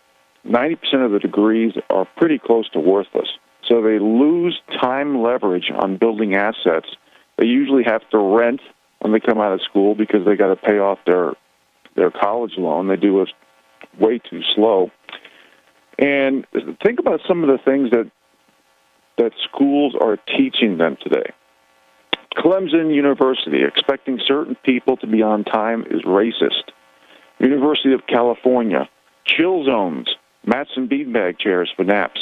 90% of the degrees are pretty close to worthless. So they lose time leverage on building assets. They usually have to rent when they come out of school because they got to pay off their college loan. They do it way too slow. And think about some of the things that schools are teaching them today. Clemson University, expecting certain people to be on time is racist. University of California, chill zones, mats and beanbag chairs for naps.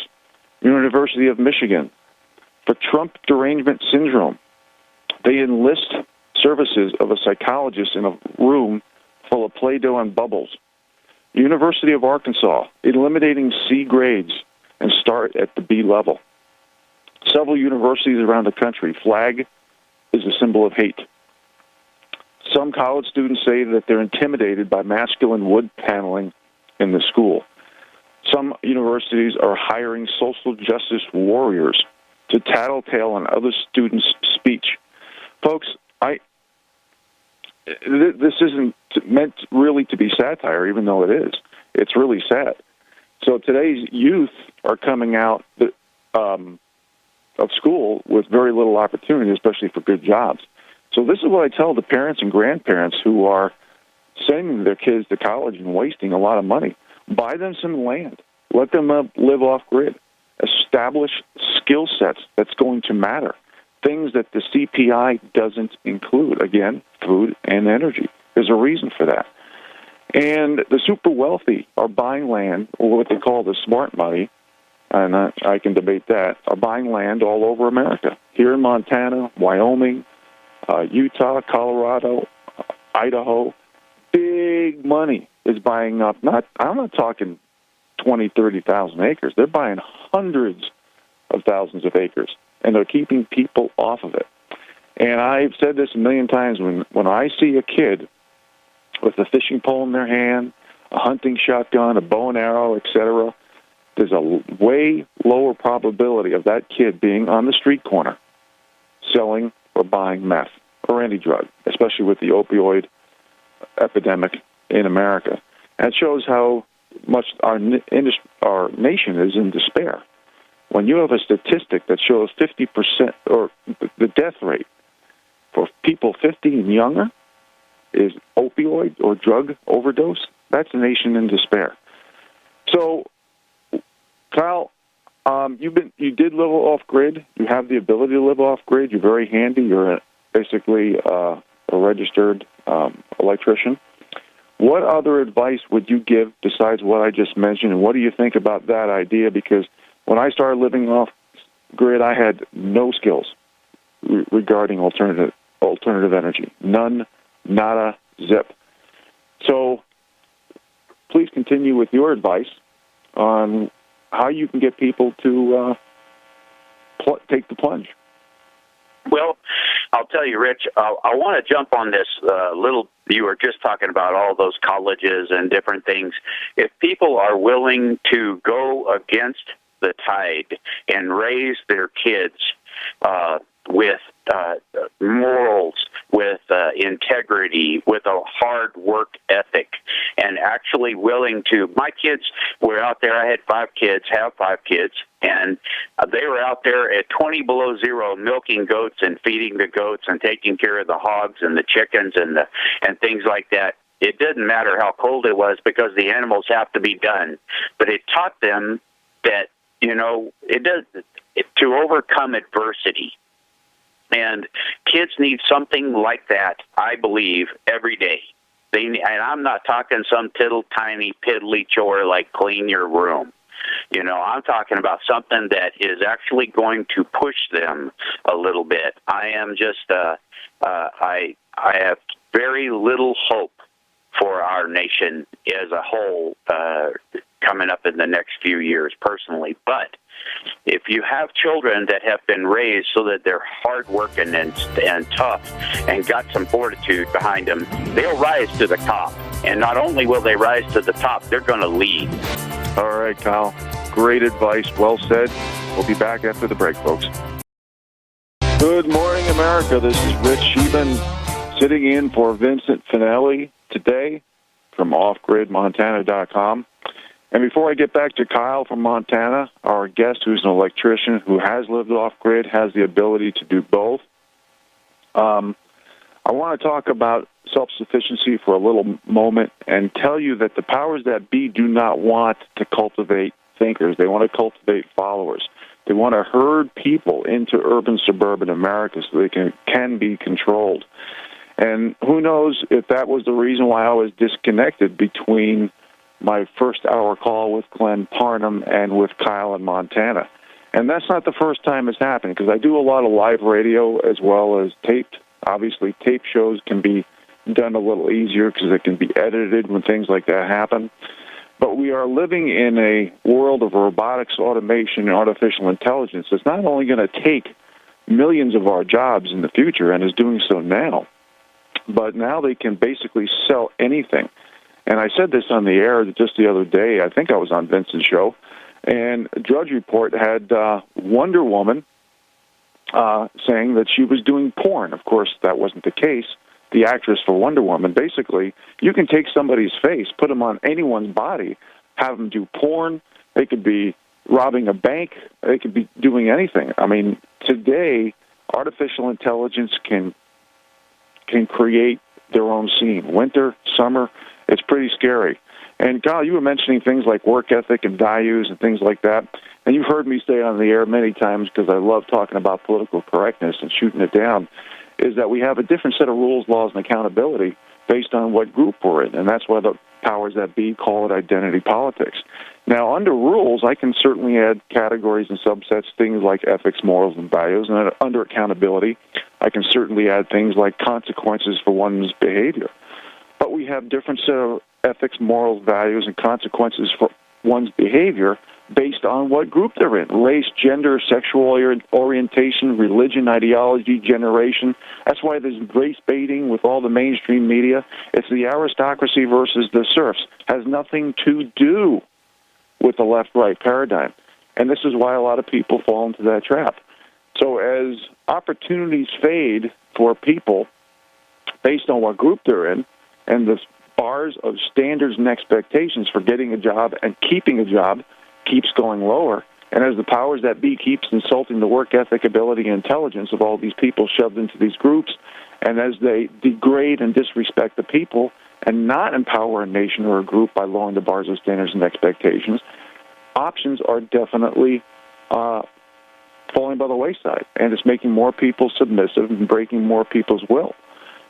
University of Michigan, for Trump derangement syndrome, they enlist services of a psychologist in a room full of Play-Doh and bubbles. University of Arkansas, eliminating C grades and start at the B level. Several universities around the country, flag is a symbol of hate. Some college students say that they're intimidated by masculine wood paneling in the school. Some universities are hiring social justice warriors to tattletale on other students' speech. Folks, this isn't meant really to be satire, even though it is. It's really sad. So today's youth are coming out of school with very little opportunity, especially for good jobs. So this is what I tell the parents and grandparents who are sending their kids to college and wasting a lot of money. Buy them some land. Let them live off-grid. Establish skill sets that's going to matter. Things that the CPI doesn't include. Again, food and energy. There's a reason for that. And the super wealthy are buying land, or what they call the smart money, and I can debate that, are buying land all over America. Here in Montana, Wyoming, Utah, Colorado, Idaho, big money is buying up. I'm not talking 20, 30,000 acres. They're buying hundreds of thousands of acres, and they're keeping people off of it. And I've said this a million times, when I see a kid with a fishing pole in their hand, a hunting shotgun, a bow and arrow, etc., there's a way lower probability of that kid being on the street corner selling or buying meth or any drug, especially with the opioid epidemic in America. And it shows how much our nation is in despair. When you have a statistic that shows 50%, or the death rate for people 50 and younger is opioid or drug overdose, that's a nation in despair. So, Kyle, You did live off grid. You have the ability to live off grid. You're very handy. You're basically a registered electrician. What other advice would you give besides what I just mentioned, and what do you think about that idea? Because when I started living off grid, I had no skills regarding alternative energy. None, nada, zip. So please continue with your advice on how you can get people to take the plunge. Well, I'll tell you, Rich, I want to jump on this you were just talking about all those colleges and different things. If people are willing to go against the tide and raise their kids with morals, with integrity, with a hard work ethic, and actually willing to. My kids were out there. I had 5 kids, have 5 kids, and they were out there at 20 below zero milking goats and feeding the goats and taking care of the hogs and the chickens and things like that. It didn't matter how cold it was because the animals have to be done. But it taught them that, to overcome adversity. And kids need something like that, I believe, every day. And I'm not talking some tiny piddly chore like clean your room. I'm talking about something that is actually going to push them a little bit. I am just, I have very little hope for our nation as a whole coming up in the next few years, personally. But if you have children that have been raised so that they're hardworking and tough and got some fortitude behind them, they'll rise to the top. And not only will they rise to the top, they're going to lead. All right, Kyle. Great advice. Well said. We'll be back after the break, folks. Good morning, America. This is Rich Scheben sitting in for Vincent Finelli today from offgridmontana.com. And before I get back to Kyle from Montana, our guest who's an electrician who has lived off-grid, has the ability to do both, I want to talk about self-sufficiency for a little moment and tell you that the powers that be do not want to cultivate thinkers. They want to cultivate followers. They want to herd people into urban, suburban America so they can be controlled. And who knows if that was the reason why I was disconnected between my first-hour call with Glenn Parnham and with Kyle in Montana. And that's not the first time it's happened, because I do a lot of live radio as well as taped. Obviously, tape shows can be done a little easier because it can be edited when things like that happen. But we are living in a world of robotics, automation, and artificial intelligence that's not only going to take millions of our jobs in the future, and is doing so now, but now they can basically sell anything. And I said this on the air just the other day. I think I was on Vincent's show. And a Drudge Report had Wonder Woman saying that she was doing porn. Of course, that wasn't the case. The actress for Wonder Woman, basically, you can take somebody's face, put them on anyone's body, have them do porn. They could be robbing a bank. They could be doing anything. I mean, today, artificial intelligence can create their own scene. Winter, summer, it's pretty scary. And, Kyle, you were mentioning things like work ethic and values and things like that. And you've heard me say on the air many times, because I love talking about political correctness and shooting it down, is that we have a different set of rules, laws, and accountability based on what group we're in. And that's why the powers that be call it identity politics. Now, under rules, I can certainly add categories and subsets, things like ethics, morals, and values. And under accountability, I can certainly add things like consequences for one's behavior. But we have different set of ethics, morals, values, and consequences for one's behavior based on what group they're in: race, gender, sexual orientation, religion, ideology, generation. That's why there's race baiting with all the mainstream media. It's the aristocracy versus the serfs. Has nothing to do with the left-right paradigm. And this is why a lot of people fall into that trap. So as opportunities fade for people based on what group they're in, and the bars of standards and expectations for getting a job and keeping a job keeps going lower, and as the powers that be keeps insulting the work ethic, ability, and intelligence of all these people shoved into these groups, and as they degrade and disrespect the people and not empower a nation or a group by lowering the bars of standards and expectations, options are definitely falling by the wayside, and it's making more people submissive and breaking more people's will,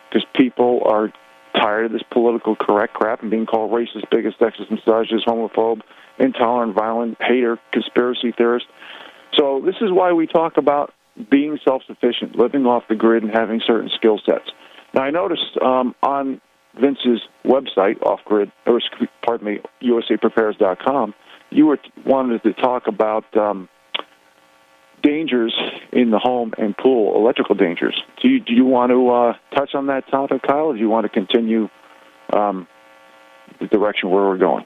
because people are tired of this political correct crap and being called racist, bigot, sexist, misogynist, homophobe, intolerant, violent, hater, conspiracy theorist. So this is why we talk about being self-sufficient, living off the grid, and having certain skill sets. Now, I noticed on Vince's website, off-grid, or pardon me, usaprepares.com, you wanted to talk about dangers in the home and pool, electrical dangers. Do you want to touch on that topic, Kyle, or do you want to continue the direction where we're going?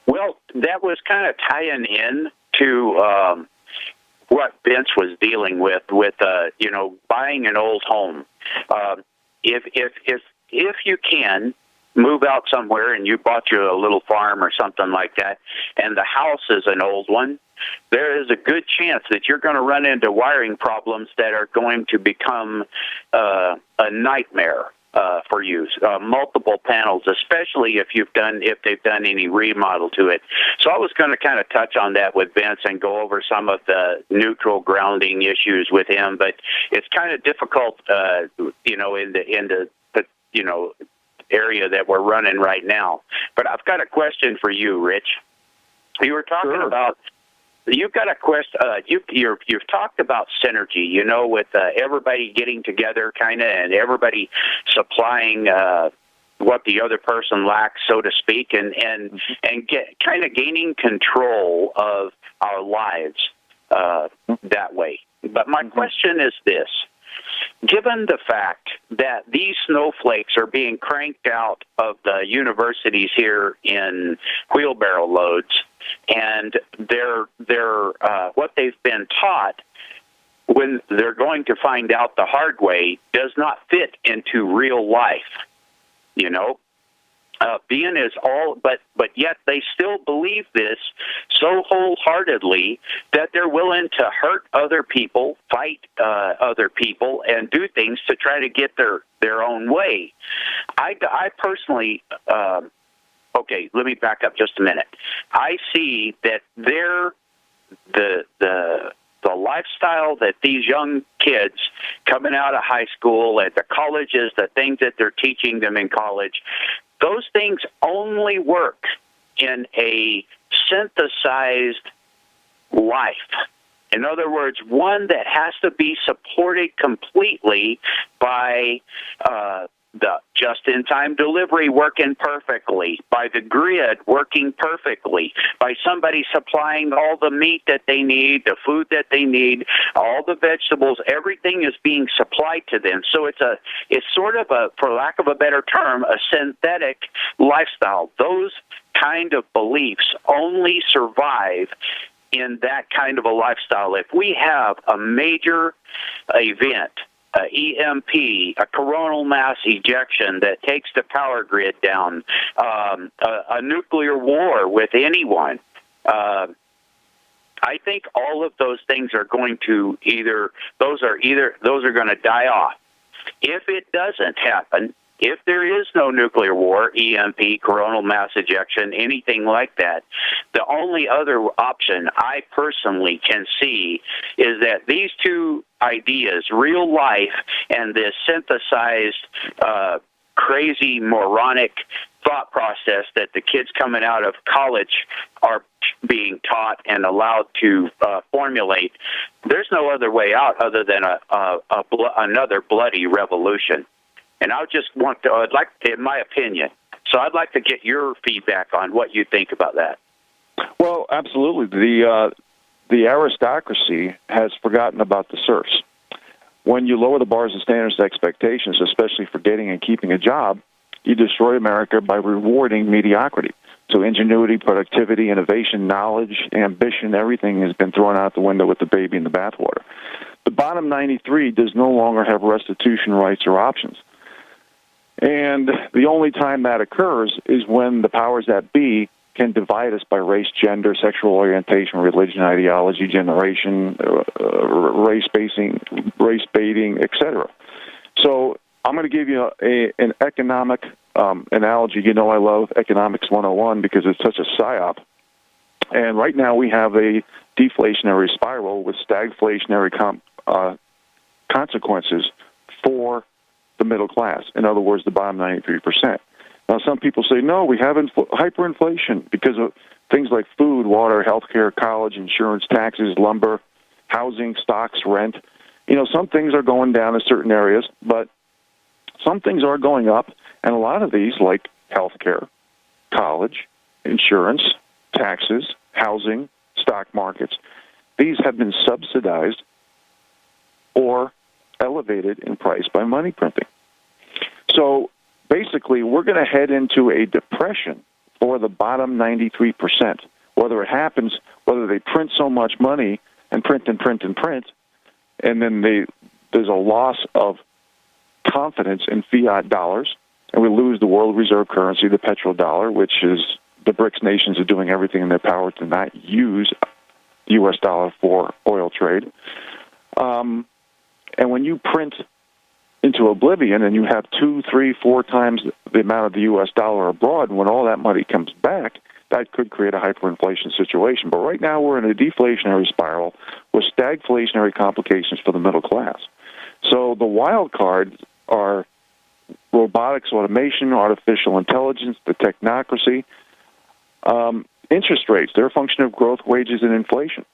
Well, that was kind of tying in to what Vince was dealing with buying an old home. If you can move out somewhere and you bought you a little farm or something like that, and the house is an old one, there is a good chance that you're going to run into wiring problems that are going to become a nightmare for you. Multiple panels, especially if they've done any remodel to it. So I was going to kind of touch on that with Vince and go over some of the neutral grounding issues with him, but it's kind of difficult, in the area that we're running right now. But I've got a question for you, Rich. You were talking about. You've got a question. You've talked about synergy, with everybody getting together, kind of, and everybody supplying what the other person lacks, so to speak, and get kind of gaining control of our lives that way. But my question is this. Given the fact that these snowflakes are being cranked out of the universities here in wheelbarrow loads, and they're what they've been taught, when they're going to find out the hard way, does not fit into real life, being is all, but yet they still believe this so wholeheartedly that they're willing to hurt other people, fight other people, and do things to try to get their own way. I personally, okay, let me back up just a minute. I see that the lifestyle that these young kids coming out of high school, at the colleges, the things that they're teaching them in college, those things only work in a synthesized life. In other words, one that has to be supported completely by the just-in-time delivery working perfectly, by the grid working perfectly, by somebody supplying all the meat that they need, the food that they need, all the vegetables, everything is being supplied to them. So it's sort of for lack of a better term, a synthetic lifestyle. Those kind of beliefs only survive in that kind of a lifestyle. If we have a major event, EMP, a coronal mass ejection that takes the power grid down, a nuclear war with anyone, I think all of those things are going to those are going to die off. If it doesn't happen, if there is no nuclear war, EMP, coronal mass ejection, anything like that, the only other option I personally can see is that these two ideas, real life and this synthesized, crazy, moronic thought process that the kids coming out of college are being taught and allowed to formulate, there's no other way out other than another bloody revolution. And I just I'd like, in my opinion, so I'd like to get your feedback on what you think about that. Well, absolutely. The aristocracy has forgotten about the serfs. When you lower the bars and standards and expectations, especially for getting and keeping a job, you destroy America by rewarding mediocrity. So ingenuity, productivity, innovation, knowledge, ambition, everything has been thrown out the window with the baby in the bathwater. The bottom 93 does no longer have restitution rights or options. And the only time that occurs is when the powers that be can divide us by race, gender, sexual orientation, religion, ideology, generation, race baiting, etc. So I'm going to give you an economic analogy. You know I love Economics 101 because it's such a psyop. And right now we have a deflationary spiral with stagflationary consequences for the middle class. In other words, the bottom 93%. Now, some people say, no, we have hyperinflation because of things like food, water, healthcare, college, insurance, taxes, lumber, housing, stocks, rent. Some things are going down in certain areas, but some things are going up, and a lot of these, like healthcare, college, insurance, taxes, housing, stock markets, these have been subsidized or elevated in price by money printing. So basically, we're going to head into a depression for the bottom 93%. Whether it happens, whether they print so much money and print and print and print, and then there's a loss of confidence in fiat dollars, and we lose the world reserve currency, the petrodollar, which is the BRICS nations are doing everything in their power to not use the U.S. dollar for oil trade. And when you print into oblivion and you have 2, 3, 4 times the amount of the U.S. dollar abroad, and when all that money comes back, that could create a hyperinflation situation. But right now we're in a deflationary spiral with stagflationary complications for the middle class. So the wild cards are robotics, automation, artificial intelligence, the technocracy. Interest rates, they're a function of growth, wages, and inflation.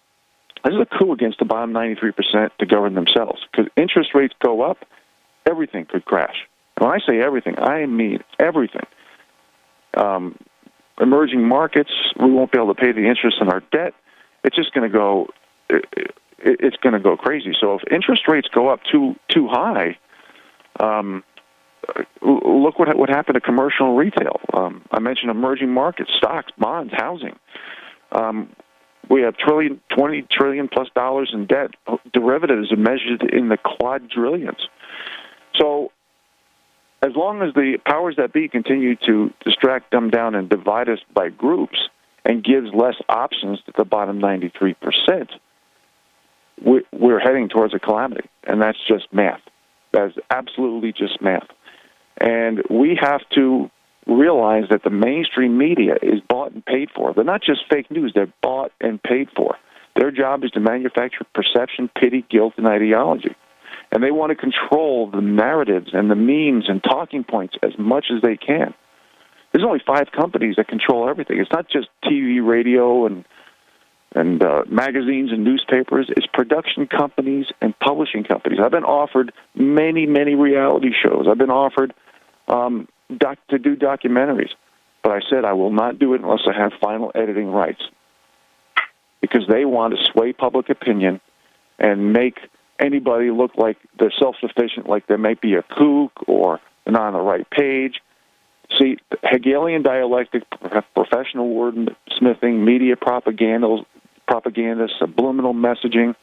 This is a coup against the bottom 93% to govern themselves. Because interest rates go up, everything could crash. And when I say everything, I mean everything. Emerging markets, we won't be able to pay the interest on our debt. It's just going to go. It's going to go crazy. So if interest rates go up too high, look what happened to commercial and retail. I mentioned emerging markets, stocks, bonds, housing. We have $20 trillion plus in debt. Derivatives are measured in the quadrillions. So as long as the powers that be continue to distract, dumb down, and divide us by groups and gives less options to the bottom 93%, we're heading towards a calamity. And that's just math. That's absolutely just math. And we have to realize that the mainstream media is bought and paid for. They're not just fake news. They're bought and paid for. Their job is to manufacture perception, pity, guilt, and ideology. And they want to control the narratives and the memes and talking points as much as they can. There's only 5 companies that control everything. It's not just TV, radio, and magazines and newspapers. It's production companies and publishing companies. I've been offered many, many reality shows. I've been offered to do documentaries. But I said I will not do it unless I have final editing rights. Because they want to sway public opinion and make anybody look like they're self-sufficient, like there might be a kook or they're not on the right page. See, Hegelian dialectic, professional wordsmithing, media propaganda, subliminal messaging,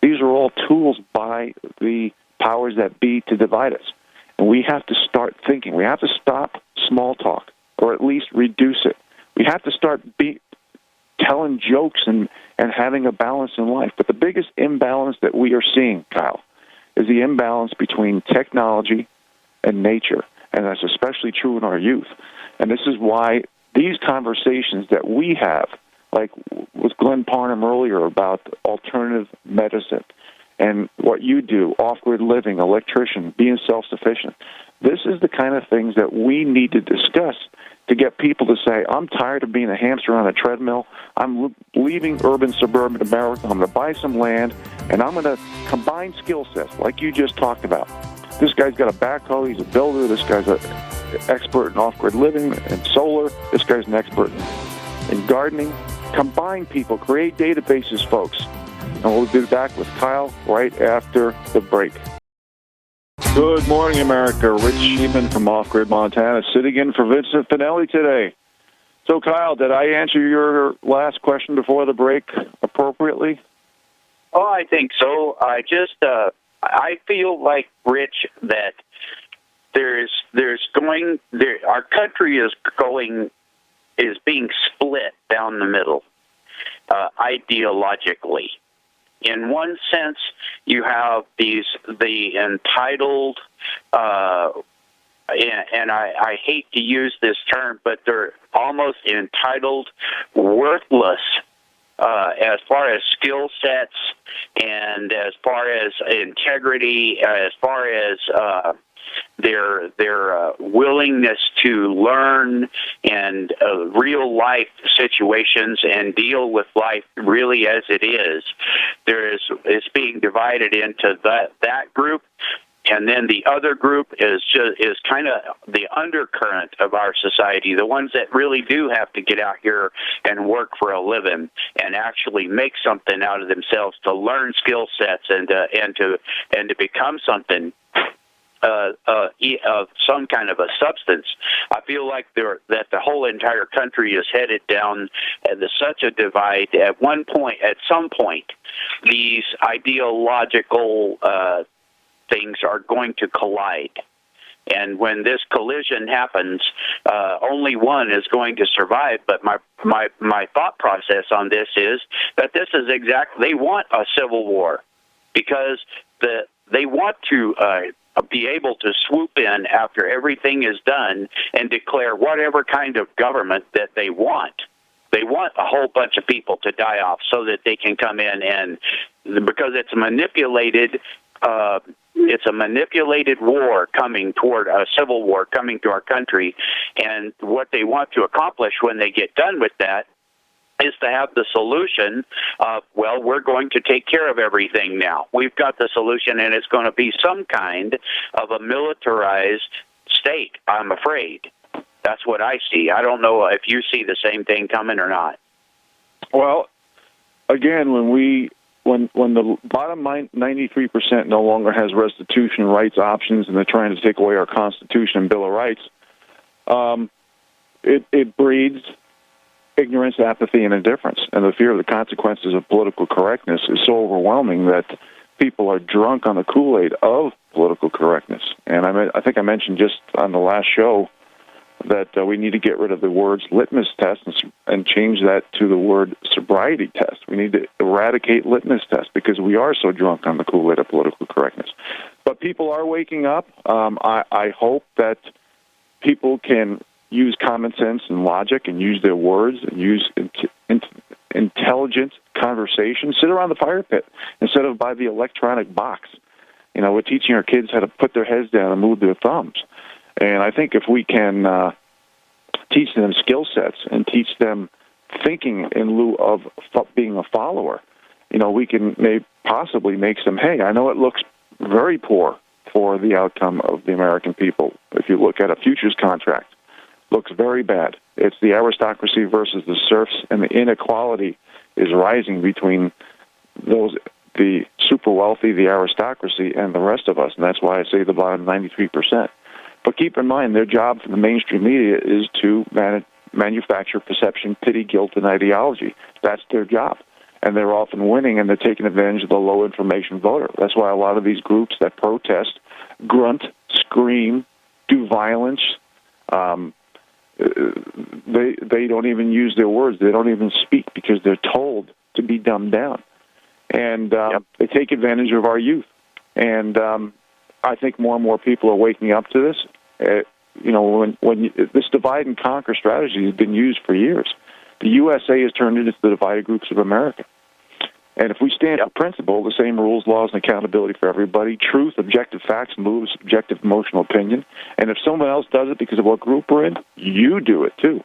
these are all tools by the powers that be to divide us. And we have to start thinking. We have to stop small talk, or at least reduce it. We have to start telling jokes and having a balance in life. But the biggest imbalance that we are seeing, Kyle, is the imbalance between technology and nature. And that's especially true in our youth. And this is why these conversations that we have, like with Glenn Parham earlier about alternative medicine and what you do, off-grid living, electrician, being self-sufficient, this is the kind of things that we need to discuss to get people to say, I'm tired of being a hamster on a treadmill. I'm leaving urban, suburban America. I'm going to buy some land, and I'm going to combine skill sets like you just talked about. This guy's got a backhoe. He's a builder. This guy's an expert in off-grid living and solar. This guy's an expert in gardening. Combine people. Create databases, folks. And we'll be back with Kyle right after the break. Good morning, America. Rich Scheben from Off-Grid, Montana, sitting in for Vincent Finelli today. So, Kyle, did I answer your last question before the break appropriately? Oh, I think so. I feel like, Rich, that our country is being split down the middle, ideologically. In one sense, you have the entitled, and I hate to use this term, but they're almost entitled, worthless as far as skill sets and as far as integrity, as far as their willingness to learn and real life situations and deal with life really as it is. It's being divided into that group. And then the other group is kind of the undercurrent of our society, the ones that really do have to get out here and work for a living and actually make something out of themselves, to learn skill sets and to become something of some kind of a substance. I feel like that the whole entire country is headed down such a divide. At some point, these ideological things are going to collide. And when this collision happens, only one is going to survive. But my thought process on this is that this is they want a civil war, because they want to be able to swoop in after everything is done and declare whatever kind of government that they want. They want a whole bunch of people to die off so that they can come in, and because it's a manipulated war coming toward a civil war coming to our country. And what they want to accomplish when they get done with that is to have the solution of, well, we're going to take care of everything now. We've got the solution, and it's going to be some kind of a militarized state, I'm afraid. That's what I see. I don't know if you see the same thing coming or not. Well, again, when the bottom 93% no longer has restitution rights options, and they're trying to take away our Constitution and Bill of Rights, it breeds ignorance, apathy, and indifference. And the fear of the consequences of political correctness is so overwhelming that people are drunk on the Kool-Aid of political correctness. And I think I mentioned just on the last show that we need to get rid of the words litmus test and change that to the word sobriety test. We need to eradicate litmus test because we are so drunk on the Kool-Aid of political correctness. But people are waking up. I hope that people can use common sense and logic and use their words and use intelligent conversation. Sit around the fire pit instead of by the electronic box. You know, we're teaching our kids how to put their heads down and move their thumbs. And I think if we can teach them skill sets and teach them thinking in lieu of being a follower, you know, we can possibly make some hay. I know it looks very poor for the outcome of the American people. If you look at a futures contract, looks very bad. It's the aristocracy versus the serfs, and the inequality is rising between the super wealthy, the aristocracy, and the rest of us. And that's why I say the bottom 93%. But keep in mind, their job for the mainstream media is to manufacture perception, pity, guilt, and ideology. That's their job. And they're often winning, and they're taking advantage of the low-information voter. That's why a lot of these groups that protest grunt, scream, do violence. They don't even use their words. They don't even speak because they're told to be dumbed down. And they take advantage of our youth. And I think more and more people are waking up to this. You know, when this divide and conquer strategy has been used for years. The USA has turned into the divided groups of America. And if we stand for principle, the same rules, laws, and accountability for everybody, truth, objective facts, moves, subjective emotional opinion, and if someone else does it because of what group we're in, you do it too.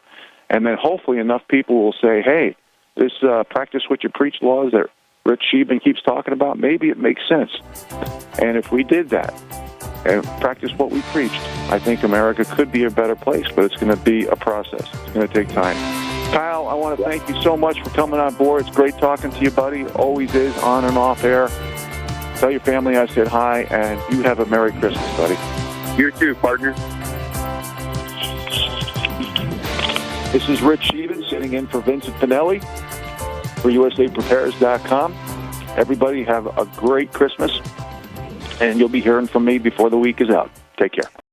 And then hopefully enough people will say, hey, this practice what you preach laws that Rich Scheben keeps talking about, maybe it makes sense. And if we did that and practice what we preached, I think America could be a better place, but it's going to be a process. It's going to take time. Kyle, I want to thank you so much for coming on board. It's great talking to you, buddy. Always is, on and off air. Tell your family I said hi, and you have a Merry Christmas, buddy. You too, partner. This is Rich Scheben sitting in for Vincent Finelli for USAPrepares.com. Everybody have a great Christmas, and you'll be hearing from me before the week is out. Take care.